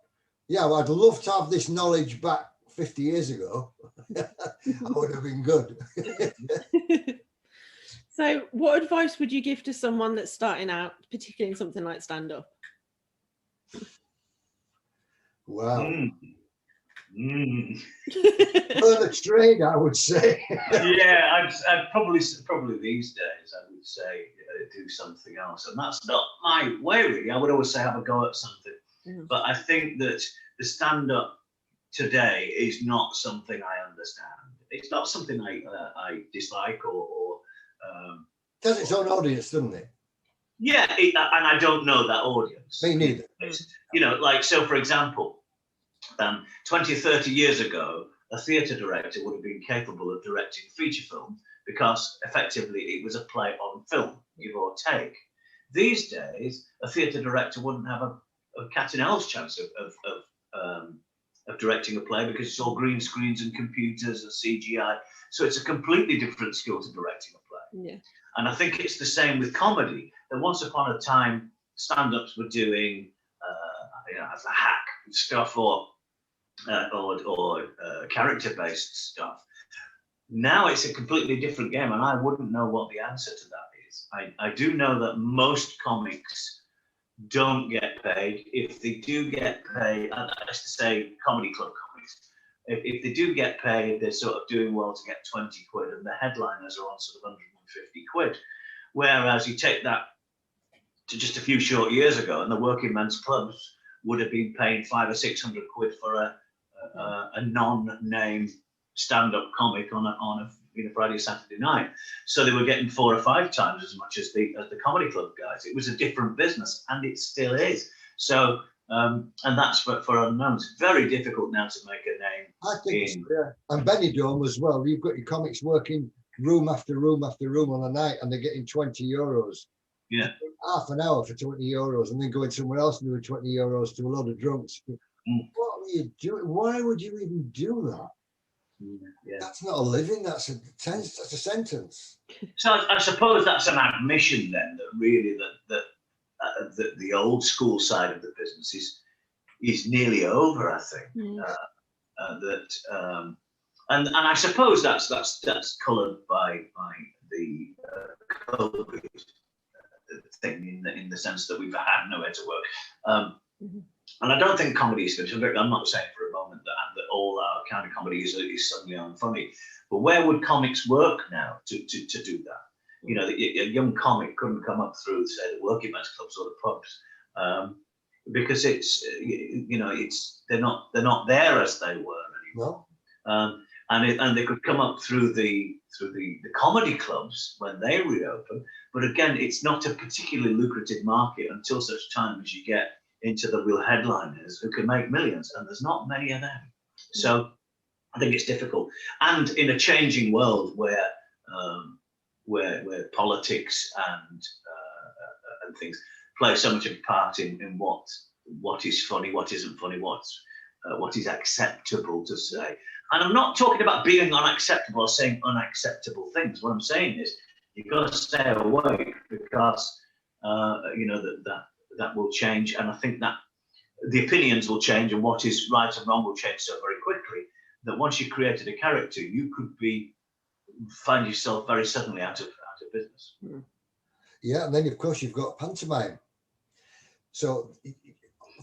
Yeah, well, I'd love to have this knowledge back 50 years ago. I would have been good. So what advice would you give to someone that's starting out, particularly in something like stand-up? Wow. Learn a trade, I would say. Yeah, I'd probably these days I would say do something else, and that's not my way really. I would always say have a go at something, but I think that the stand-up today is not something I understand. It's not something I dislike or it has its own audience, doesn't it? Yeah, and I don't know that audience. Me neither. You know, like, so for example, 20 or 30 years ago, a theatre director would have been capable of directing a feature film because effectively it was a play on film, give or take. These days, a theatre director wouldn't have a cat and owl's chance of directing a play because it's all green screens and computers and CGI. So it's a completely different skill to directing a play. Yeah. And I think it's the same with comedy. That once upon a time, stand-ups were doing as a hack stuff or character-based stuff. Now it's a completely different game, and I wouldn't know what the answer to that is. I do know that most comics don't get paid. If they do get paid, I used to say comedy club comics, if they do get paid, they're sort of doing well to get 20 quid, and the headliners are on sort of 150 quid. Whereas you take that to just a few short years ago, and the working men's clubs would have been paying 500 or 600 quid for a non-name stand-up comic on a Friday or Saturday night. So they were getting 4 or 5 times as much as the comedy club guys. It was a different business, and it still is. So and that's for unknowns. It's very difficult now to make a name. I think so, yeah. And Benidorm as well. You've got your comics working room after room after room on a night, and they're getting 20 euros. Yeah. Half an hour for 20 euros, and then going somewhere else and doing 20 euros to a load of drunks. What were you doing? Why would you even do that? Yeah. That's not a living, that's a sentence. So I suppose that's an admission then that really that the old school side of the business is nearly over, I think. And I suppose that's coloured by the COVID thing in the sense that we've had nowhere to work. And I don't think comedy is finished. I'm not saying for a moment that all our kind of comedy is suddenly unfunny. But where would comics work now to do that? You know, a young comic couldn't come up through, say, the working men's clubs or the pubs because they're not there as they were anymore. No. And they could come up through the comedy clubs when they reopen. But again, it's not a particularly lucrative market until such time as you get into the real headliners who can make millions, and there's not many of them. So I think it's difficult. And in a changing world where politics and things, play so much of a part in what is funny, what isn't funny, what is acceptable to say. And I'm not talking about being unacceptable or saying unacceptable things. What I'm saying is you've got to stay awake, because that will change, and I think that the opinions will change, and what is right and wrong will change so very quickly that once you created a character, you could find yourself very suddenly out of business. Yeah, and then of course you've got pantomime. So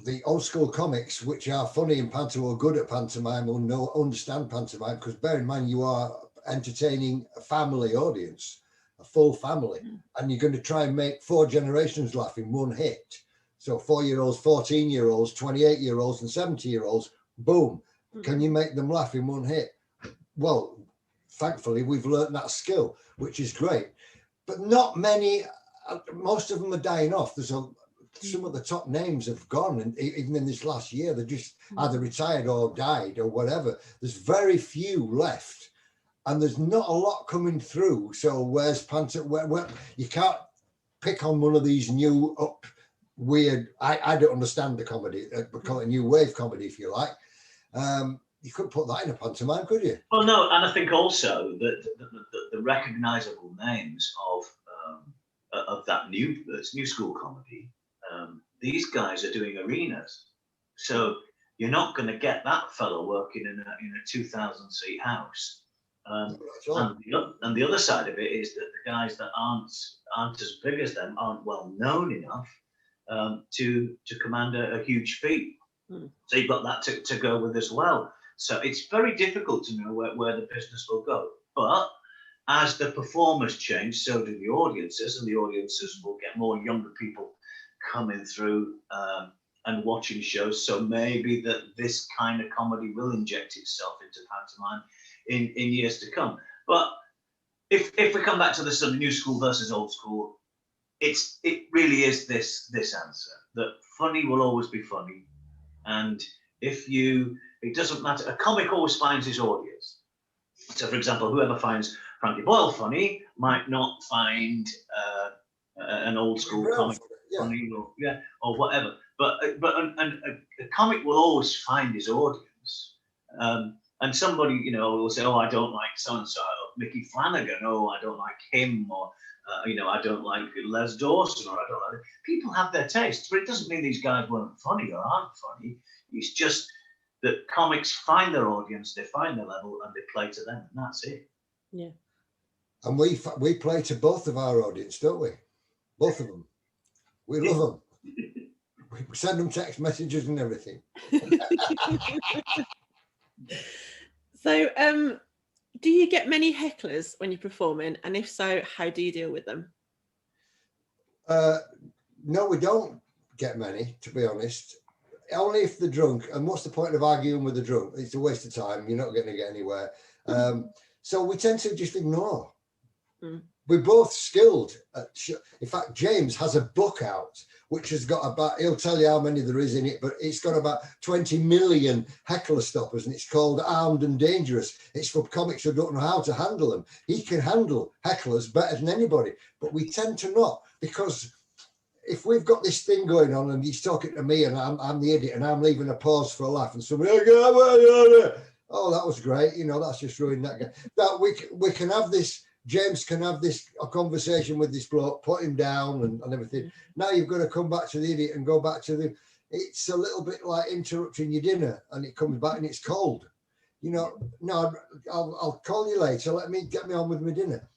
the old school comics, which are funny in Panto or good at pantomime, will understand pantomime, because bear in mind you are entertaining a family audience, a full family, and you're going to try and make 4 generations laugh in one hit. So 4-year-olds, 14-year-olds, 28-year-olds, and 70-year-olds, boom. Can you make them laugh in one hit? Well, thankfully, we've learned that skill, which is great. But not many, most of them are dying off. There's some of the top names have gone, and even in this last year, they're just either retired or died or whatever. There's very few left, and there's not a lot coming through. So where's Panto? Where you can't pick on one of these new up weird. I don't understand the comedy. We call it new wave comedy, if you like. You couldn't put that in a pantomime, could you? Well, no, and I think also that the recognisable names of that new school comedy, these guys are doing arenas, so you're not going to get that fellow working in a 2,000 seat house. And the other side of it is that the guys that aren't as big as them aren't well known enough to command a huge fee. So you've got that to go with as well. So it's very difficult to know where the business will go. But as the performers change, so do the audiences, and the audiences will get more younger people coming through and watching shows. So maybe that this kind of comedy will inject itself into pantomime in years to come. But if we come back to the sort of new school versus old school, it really is this answer, that funny will always be funny. And it doesn't matter, a comic always finds his audience. So for example, whoever finds Frankie Boyle funny might not find an old school comic funny, or whatever. But a comic will always find his audience. And somebody, will say, oh, I don't like so-and-so, Mickey Flanagan, oh, I don't like him, or I don't like Les Dawson, or I don't like it. People have their tastes, but it doesn't mean these guys weren't funny or aren't funny. It's just that comics find their audience, they find their level, and they play to them, and that's it. Yeah. And we play to both of our audience, don't we? Both of them. We love them. We send them text messages and everything. So, do you get many hecklers when you're performing? And if so, how do you deal with them? No, we don't get many, to be honest. Only if they're drunk. And what's the point of arguing with the drunk? It's a waste of time. You're not going to get anywhere. So we tend to just ignore. We're both skilled at in fact, James has a book out which has got about, he'll tell you how many there is in it, but it's got about 20 million heckler stoppers, and it's called Armed and Dangerous. It's for comics who don't know how to handle them. He can handle hecklers better than anybody, but we tend to not, because if we've got this thing going on and he's talking to me and I'm the idiot and I'm leaving a pause for a laugh and somebody, oh, that was great, that's just ruined that guy. That we can have this, James can have a conversation with this bloke, put him down and everything. Now you've got to come back to the idiot and go back to it's a little bit like interrupting your dinner and it comes back and it's cold. No, I'll call you later. Get me on with my dinner.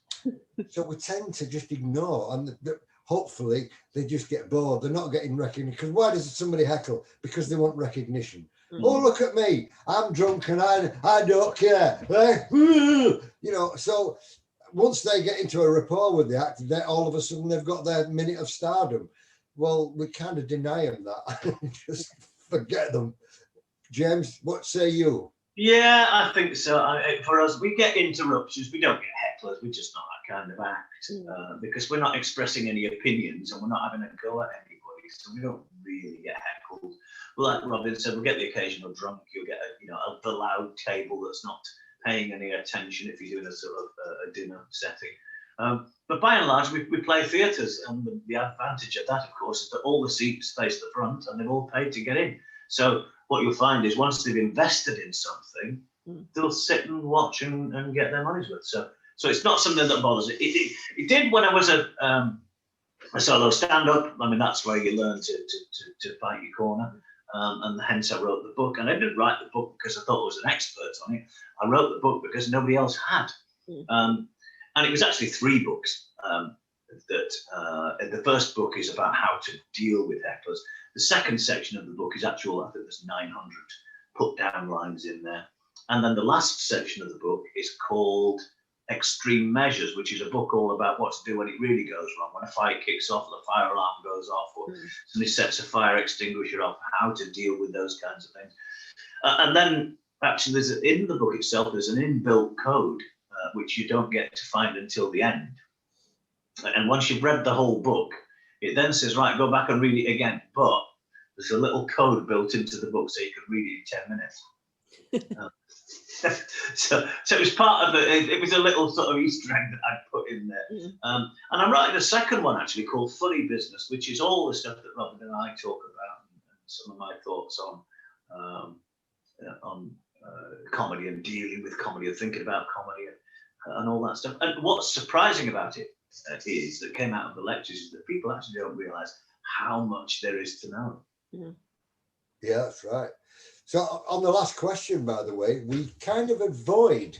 So we tend to just ignore, and hopefully they just get bored. They're not getting recognition. Because why does somebody heckle? Because they want recognition. Oh, look at me. I'm drunk and I don't care. So once they get into a rapport with the actor, all of a sudden they've got their minute of stardom. Well, we kind of deny them that. Just forget them. James, what say you? Yeah, I think so. For us, we get interruptions. We don't get hecklers. We're just not that kind of act because we're not expressing any opinions and we're not having a go at anybody. So we don't really get heckled. Well, like Robin said, we'll get the occasional drunk. You'll get the loud table that's not paying any attention if you're doing a sort of a dinner setting. But by and large, we play theatres, and the advantage of that, of course, is that all the seats face the front, and they've all paid to get in. So what you'll find is once they've invested in something, they'll sit and watch and get their money's worth. So it's not something that bothers it. It did when I was a solo stand-up. I mean, that's where you learn to fight your corner. And hence I wrote the book. And I didn't write the book because I thought I was an expert on it. I wrote the book because nobody else had. And it was actually 3 books. The first book is about how to deal with hecklers. The second section of the book is actual, I think there's 900 put down lines in there. And then the last section of the book is called Extreme Measures, which is a book all about what to do when it really goes wrong, when a fire kicks off, or the fire alarm goes off, or somebody sets a fire extinguisher off, how to deal with those kinds of things. And then actually in the book itself, there's an inbuilt code, which you don't get to find until the end. And once you've read the whole book, it then says, right, go back and read it again. But there's a little code built into the book so you can read it in 10 minutes. So it was part of it was a little sort of Easter egg that I'd put in there. And I'm writing a second one actually called Funny Business, which is all the stuff that Robin and I talk about, and some of my thoughts on comedy and dealing with comedy and thinking about comedy and all that stuff. And what's surprising about it is that came out of the lectures is that people actually don't realise how much there is to know. Yeah, that's right. So on the last question, by the way, we kind of avoid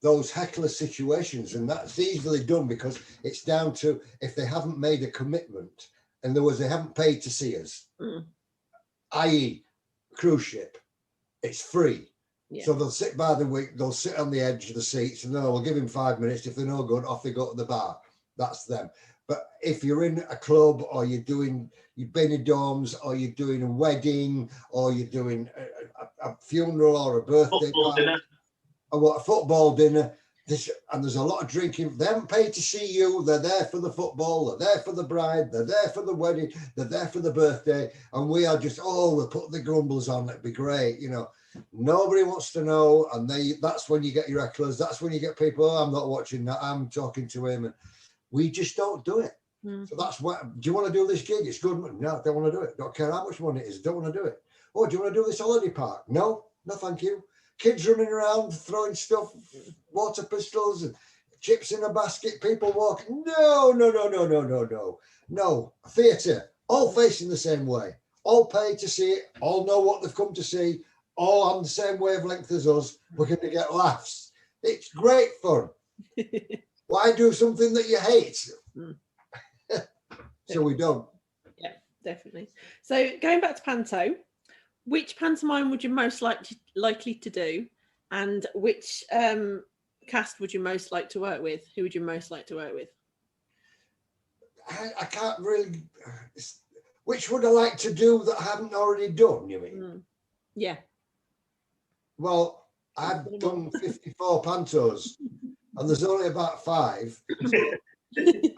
those heckler situations, and that's easily done because it's down to if they haven't made a commitment, in other words, they haven't paid to see us, i.e. cruise ship, it's free. So they'll sit by the week, they'll sit on the edge of the seats, and we'll give him 5 minutes. If they're no good, off they go to the bar. That's them. But if you're in a club, or you've been in dorms, or you're doing a wedding, or you're doing a funeral or a birthday party, or a football dinner, and there's a lot of drinking, they haven't paid to see you. They're there for the football, they're there for the bride, they're there for the wedding, they're there for the birthday, and we are just, we'll put the grumbles on, it'd be great, Nobody wants to know, and that's when you get your hecklers. That's when you get people, I'm not watching that, I'm talking to him, and we just don't do it. So that's what, do you want to do this gig? It's good. No, I don't want to do it. Don't care how much money it is. Don't want to do it. Oh, do you want to do this holiday park? No, thank you. Kids running around, throwing stuff, water pistols and chips in a basket, people walking. No. Theatre, all facing the same way. All paid to see it. All know what they've come to see. All on the same wavelength as us. We're going to get laughs. It's great fun. Why do something that you hate? So we don't. Yeah, definitely. So going back to Panto, which pantomime would you most likely to do, and which cast would you most like to work with? Who would you most like to work with? I can't really. Which would I like to do that I haven't already done? You mean? Yeah. Well, I've done 54 pantos, and there's only about 5.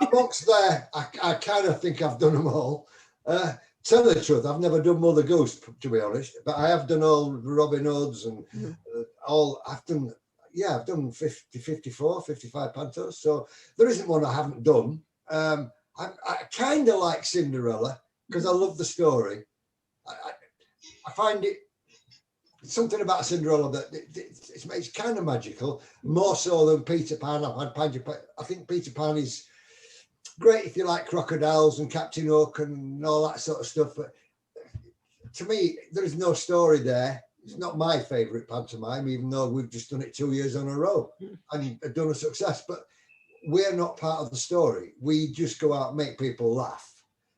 Amongst there, I kind of think I've done them all. Tell the truth, I've never done Mother Goose, to be honest, but I have done all Robin Hoods and all. I've done 54, 55 pantos. So there isn't one I haven't done. I kind of like Cinderella because I love the story. I find it something about Cinderella that it's kind of magical, more so than Peter Pan. I think Peter Pan is great if you like crocodiles and Captain Hook and all that sort of stuff. But to me, there is no story there. It's not my favourite pantomime, even though we've just done it 2 years in a row and done a success. But we're not part of the story. We just go out and make people laugh.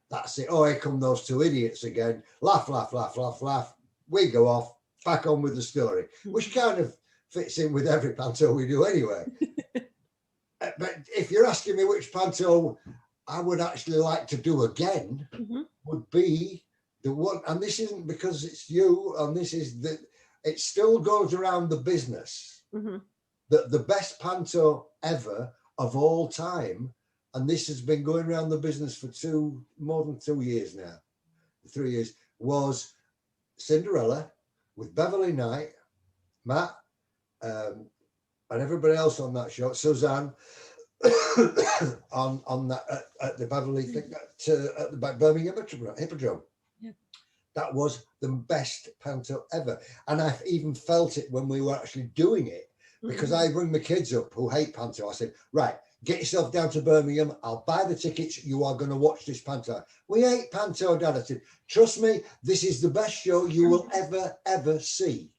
That's it. Oh, here come those 2 idiots again. Laugh, laugh, laugh, laugh, laugh. We go off, back on with the story, which kind of fits in with every panto we do anyway. But if you're asking me which panto I would actually like to do again, would be the one, and this isn't because it's you, and this is that it still goes around the business, that the best panto ever of all time, and this has been going around the business for more than 2 years now, 3 years, was Cinderella with Beverly Knight, Matt, and everybody else on that show, Suzanne, on that at the Beverly thing at the Birmingham Hippodrome. Yeah. That was the best panto ever, and I even felt it when we were actually doing it, because I bring my kids up who hate panto. I said, right, get yourself down to Birmingham. I'll buy the tickets. You are going to watch this panto. We hate panto, Dad. I said, trust me, this is the best show you will ever see.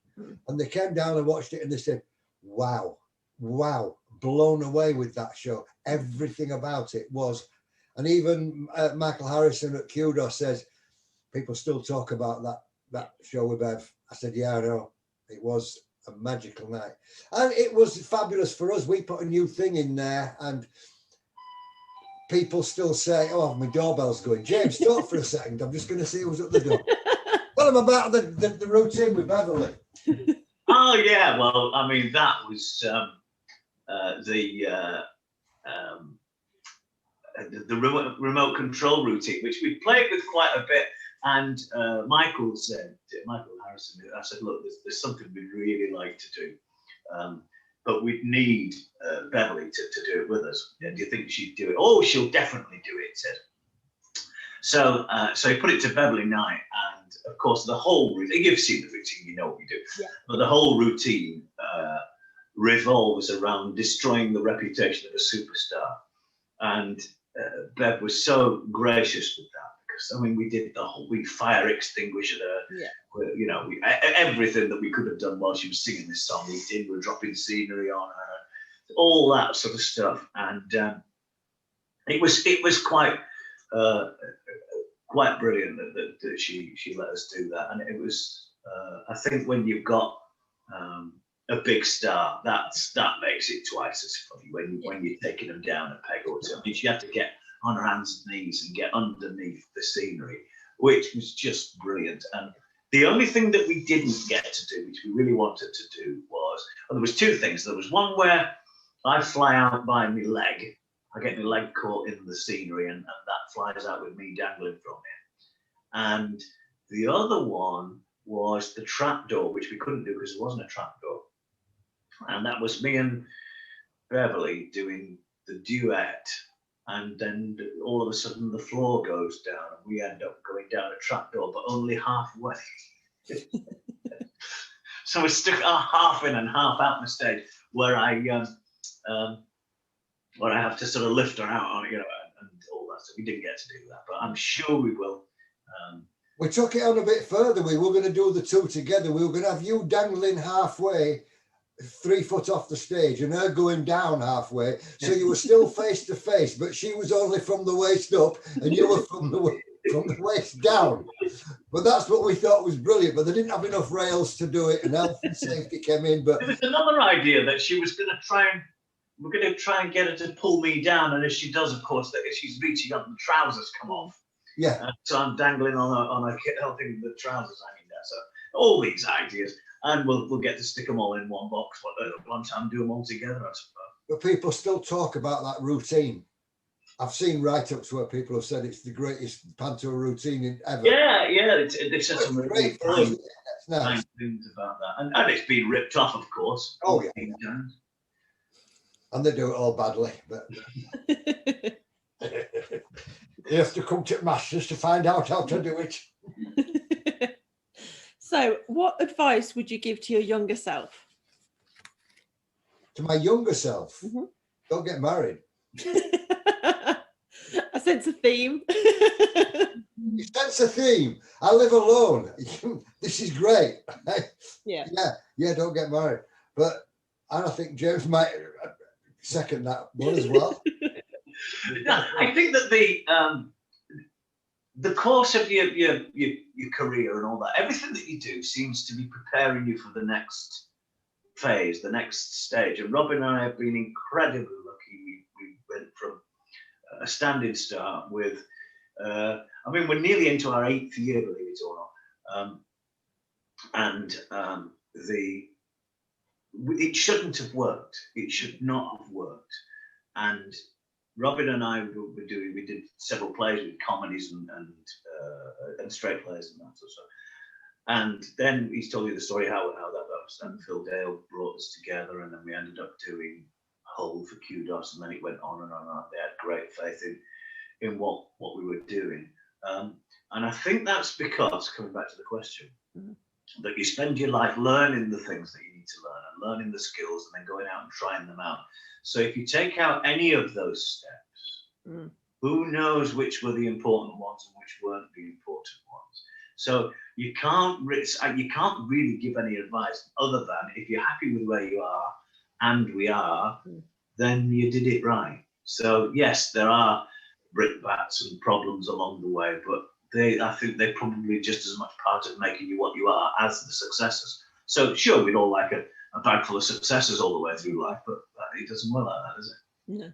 And they came down and watched it, and they said, wow, blown away with that show. Everything about it was, and even Michael Harrison at Kudos says, people still talk about that show with Bev. I said, yeah, I know. It was a magical night. And it was fabulous for us. We put a new thing in there, and people still say, oh, my doorbell's going. James, talk for a second. I'm just going to see who's at the door. Well, I'm about the routine with Beverly. Oh, yeah. Well, I mean, that was the remote control routine, which we played with quite a bit. And Michael Harrison, I said, look, there's something we'd really like to do, but we'd need Beverly to do it with us. Do you think she'd do it? Oh, she'll definitely do it, he said. So he put it to Beverly and I, and of course the whole routine, you've seen the routine, you know what we do, but the whole routine revolves around destroying the reputation of a superstar. And Bev was so gracious with that. I mean, we did we fire extinguished her, you know, everything that we could have done while she was singing this song. We did. We're dropping scenery on her, all that sort of stuff, and it was quite brilliant that she let us do that. And it was, I think, when you've got a big star, that makes it twice as funny when you're taking them down a peg or two. I mean, she had to get on her hands and knees and get underneath the scenery, which was just brilliant. And the only thing that we didn't get to do, which we really wanted to do, was, well, there was two things. There was one where I fly out by my leg. I get my leg caught in the scenery, and that flies out with me dangling from it. And the other one was the trapdoor, which we couldn't do because there wasn't a trapdoor. And that was me and Beverly doing the duet. And then all of a sudden the floor goes down and we end up going down a trapdoor, but only halfway. So we're stuck half in and half out on the stage, where I have to sort of lift her out on, you know, and all that. So we didn't get to do that, but I'm sure we will. We took it on a bit further. We were going to do the two together. We were going to have you dangling halfway, 3 foot off the stage, and her going down halfway, so you were still face to face, but she was only from the waist up and you were from the waist down. But that's what we thought was brilliant, but they didn't have enough rails to do it, and health and safety came in. But there was another idea that she was going to try and get her to pull me down, and if she does, of course, that if she's reaching up, the trousers come off. Yeah. So I'm dangling on a helping the trousers hanging there. So all these ideas. And we'll get to stick them all in one box one time, do them all together, I suppose. But people still talk about that routine. I've seen write-ups where people have said it's the greatest panto routine ever. Yeah, it's such a great for us. That's nice. Things about that, and it's been ripped off, of course. Oh yeah. And they do it all badly, but you have to come to masters to find out how to do it. So, what advice would you give to your younger self? To my younger self? Mm-hmm. Don't get married. I sense a theme. You sense a theme. I live alone. This is great. Yeah, don't get married. But I think James might second that one as well. No, I think that the course of your career and all that, everything that you do seems to be preparing you for the next phase, the next stage. And Robin and I have been incredibly lucky. We went from a standing start with, I mean, we're nearly into our 8th year, believe it or not. It shouldn't have worked. It should not have worked. And Robin and I we did several plays with comedies and straight plays and that sort of stuff. And then he's told you the story how that was, and Phil Dale brought us together, and then we ended up doing a told for kudos, and then it went on and on and on. They had great faith in what we were doing. And I think that's because, coming back to the question, that you spend your life learning the things that you need to learn and learning the skills and then going out and trying them out. So if you take out any of those steps, who knows which were the important ones and which weren't the important ones? So you can't really give any advice other than if you're happy with where you are, and we are, then you did it right. So yes, there are brickbats and problems along the way, but I think they're probably just as much part of making you what you are as the successes. So sure, we'd all like a bag full of successes all the way through life, but it doesn't work like that, does it? No.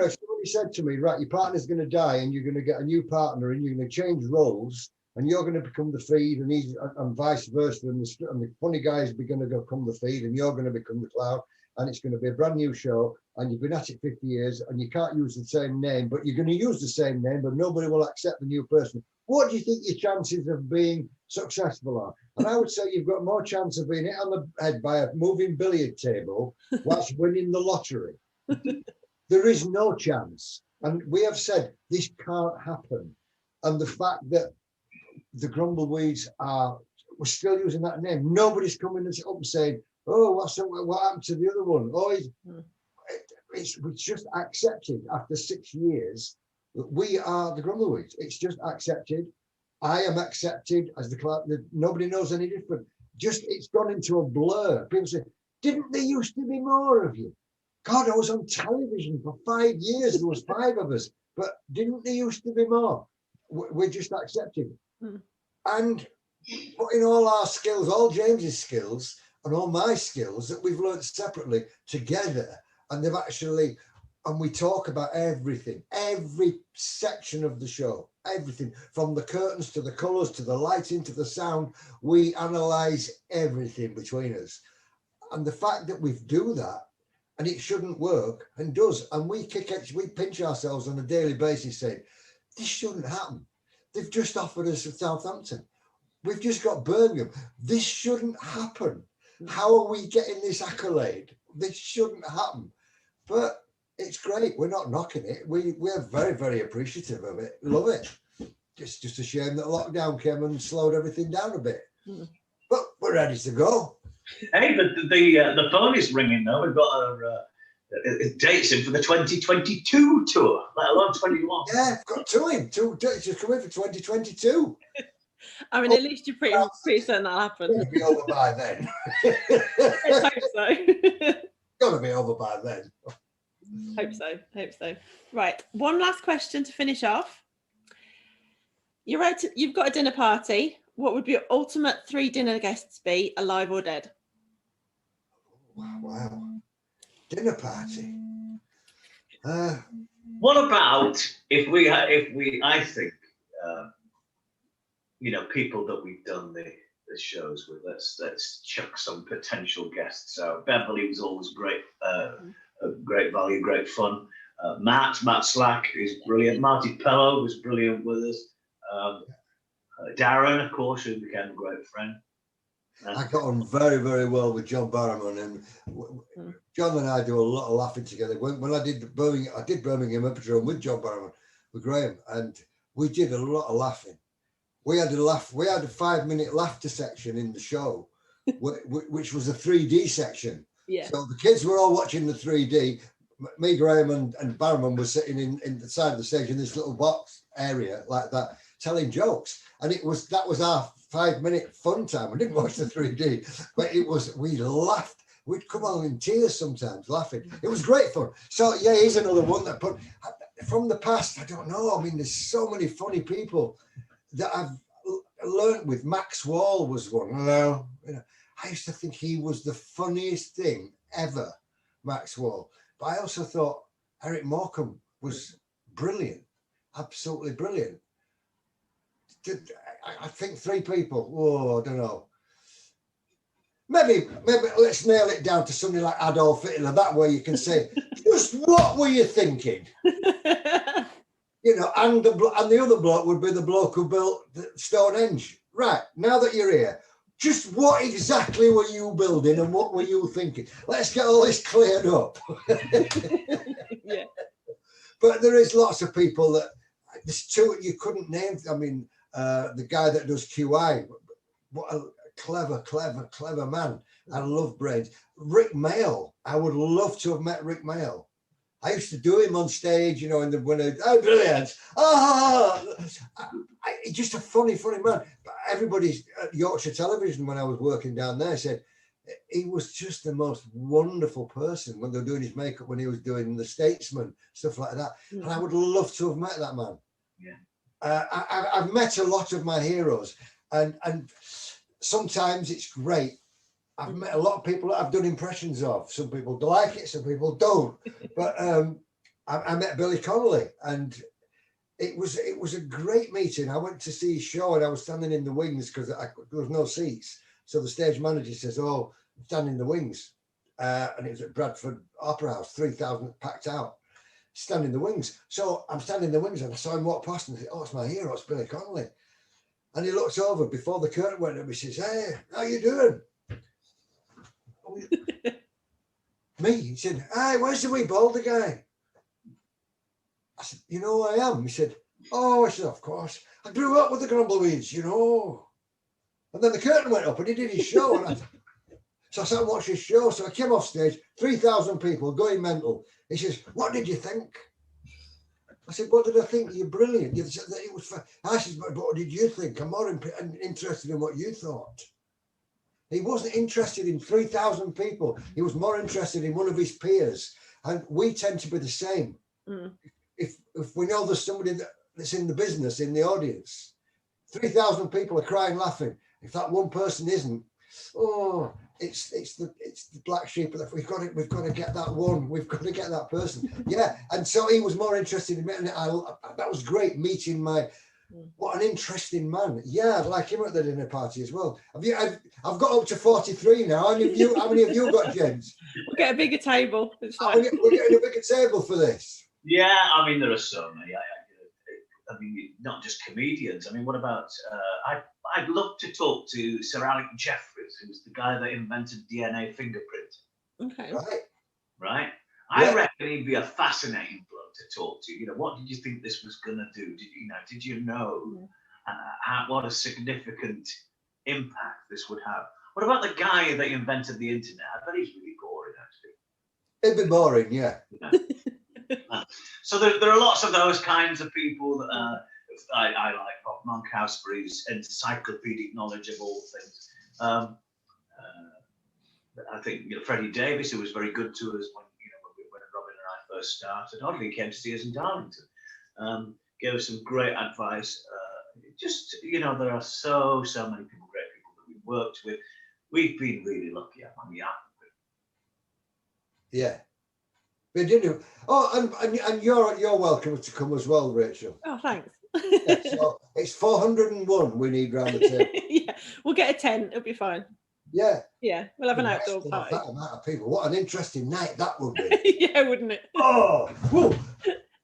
Somebody said to me, right, your partner's going to die and you're going to get a new partner and you're going to change roles and you're going to become the feed and vice versa, and the funny guys are going to become the feed and you're going to become the clown, and it's going to be a brand new show and you've been at it 50 years and you can't use the same name, but you're going to use the same name, but nobody will accept the new person. What do you think your chances of being successful are? And I would say you've got more chance of being hit on the head by a moving billiard table whilst winning the lottery. There is no chance. And we have said this can't happen. And the fact that the Grumbleweeds we're still using that name. Nobody's coming up and saying, oh, what happened to the other one? Oh, it's just accepted after 6 years that we are the Grumbleweeds. It's just accepted. I am accepted as the clown. Nobody knows any different. It's gone into a blur. People say, didn't there used to be more of you? God, I was on television for 5 years. There was 5 of us, but didn't there used to be more? We're just accepted. And putting all our skills, all James's skills and all my skills that we've learned separately together, and they've actually, and we talk about everything, every section of the show, everything from the curtains to the colours to the lighting to the sound. We analyse everything between us. And the fact that we do that, and it shouldn't work, and does, and we pinch ourselves on a daily basis saying, this shouldn't happen. They've just offered us Southampton. We've just got Birmingham. This shouldn't happen. How are we getting this accolade? This shouldn't happen. But it's great. We're not knocking it. We're very, very appreciative of it. Love it. It's just a shame that lockdown came and slowed everything down a bit. But we're ready to go. Hey, the phone is ringing though. We've got our dates in for the 2022 tour, let alone 21. Yeah, got two dates just coming for 2022. I mean, at least you're pretty certain that'll happen. It'll be over by then. Let's hope so. Gotta be over by then. Hope so. Right, one last question to finish off. You've got a dinner party. What would your ultimate 3 dinner guests be, alive or dead? Wow. Dinner party. What about if we I think people that we've done the shows with, let's chuck some potential guests out. Beverly was always great, great value, great fun. Matt Slack is brilliant. Marty Pello was brilliant with us. Darren, of course, who became a great friend. I got on very, very well with John Barrowman, and John and I do a lot of laughing together. When I did Birmingham Hippodrome with John Barrowman, with Graham, and we did a lot of laughing. We had a 5-minute laughter section in the show, which was a 3D section. Yeah. So the kids were all watching the 3D. Me, Graham, and Barrowman were sitting in the side of the stage in this little box area like that, telling jokes, and that was our 5-minute fun time. We didn't watch the 3D, but we laughed. We'd come on in tears sometimes laughing. It was great fun. So yeah, here's another one that from the past. I don't know. I mean, there's so many funny people that I've learned with. Max Wall was one. I used to think he was the funniest thing ever, Max Wall. But I also thought Eric Morecambe was brilliant, absolutely brilliant. I think 3 people. Oh, I don't know. Maybe let's nail it down to something like Adolf Hitler. That way you can say, just what were you thinking? And the other bloke would be the bloke who built Stonehenge. Right, now that you're here, just what exactly were you building and what were you thinking? Let's get all this cleared up. Yeah. But there is lots of people that there's two you couldn't name. I mean, the guy that does QI, what a clever man. I love brains. Rick Mail. I would love to have met Rick Mail. I used to do him on stage, you know, in the winter. Oh, brilliant! Just a funny man. But everybody's at Yorkshire Television when I was working down there said he was just the most wonderful person when they were doing his makeup, when he was doing The Statesman, stuff like that. And I would love to have met that man. Yeah. I've met a lot of my heroes, and sometimes it's great. I've met a lot of people that I've done impressions of. Some people like it, some people don't. But I met Billy Connolly, and it was a great meeting. I went to see his show, and I was standing in the wings because there was no seats. So the stage manager says, "Oh, stand in the wings," and it was at Bradford Opera House, 3,000 packed out. Stand in the wings. So I'm standing in the wings, and I saw him walk past, and I said, "Oh, it's my hero, it's Billy Connolly." And he looks over before the curtain went up. He says, "Hey, how you doing?" Me, he said, "Hey, where's the wee boulder guy?" I said, "You know who I am?" He said, "Oh," I said, "Of course. I grew up with the Grumbleweeds, you know." And then the curtain went up and he did his show. And so I sat and watched his show. So I came off stage, 3,000 people going mental. He says, "What did you think?" I said, "What did I think? You're brilliant." It was I said, "But what did you think? I'm more interested in what you thought." He wasn't interested in 3,000 people. He was more interested in one of his peers. And we tend to be the same. If we know there's somebody that's in the business, in the audience, 3,000 people are crying, laughing. If that one person isn't, it's the black sheep. We've got to get that one. We've got to get that person. Yeah. And so he was more interested in me. And that was great meeting what an interesting man. Yeah, I'd like him at the dinner party as well. I've got up to 43 now. How many of you got, James? We'll get a bigger table. It's fine. We're getting a bigger table for this. Yeah, I mean, there are so many. I mean, not just comedians. I mean, what about, I'd love to talk to Sir Alec Jeffreys, who's the guy that invented DNA fingerprint. Okay. Right? Yeah. I reckon he'd be a fascinating bloke to talk to. You know, what did you think this was going to do? Did you know what a significant impact this would have? What about the guy that invented the internet? I bet he's really boring, actually. It'd be boring, yeah. So there are lots of those kinds of people that I like. Bob Monkhouse for his encyclopedic knowledge of all things. I think Freddie Davis, who was very good to us when Robin and I first started. Oddly, he came to see us in Darlington. Gave us some great advice. There are so many people, great people that we've worked with. We've been really lucky, haven't we? Yeah. We did. Oh, and you're welcome to come as well, Rachel. Oh, thanks. Yeah, so it's 401 we need round the table. Yeah, we'll get a tent. It'll be fine. Yeah. Yeah, we'll have an outdoor party. That amount of people. What an interesting night that would be. Yeah, wouldn't it? Oh, whoa.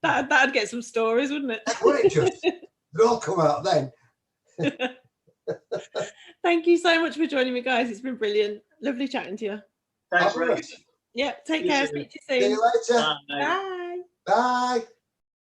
That'd get some stories, wouldn't it? Wouldn't it just? They'll all come out then. Thank you so much for joining me, guys. It's been brilliant. Lovely chatting to you. Thanks, Rachel. Yeah, take care. Speak to you soon. See you later. Bye. Bye.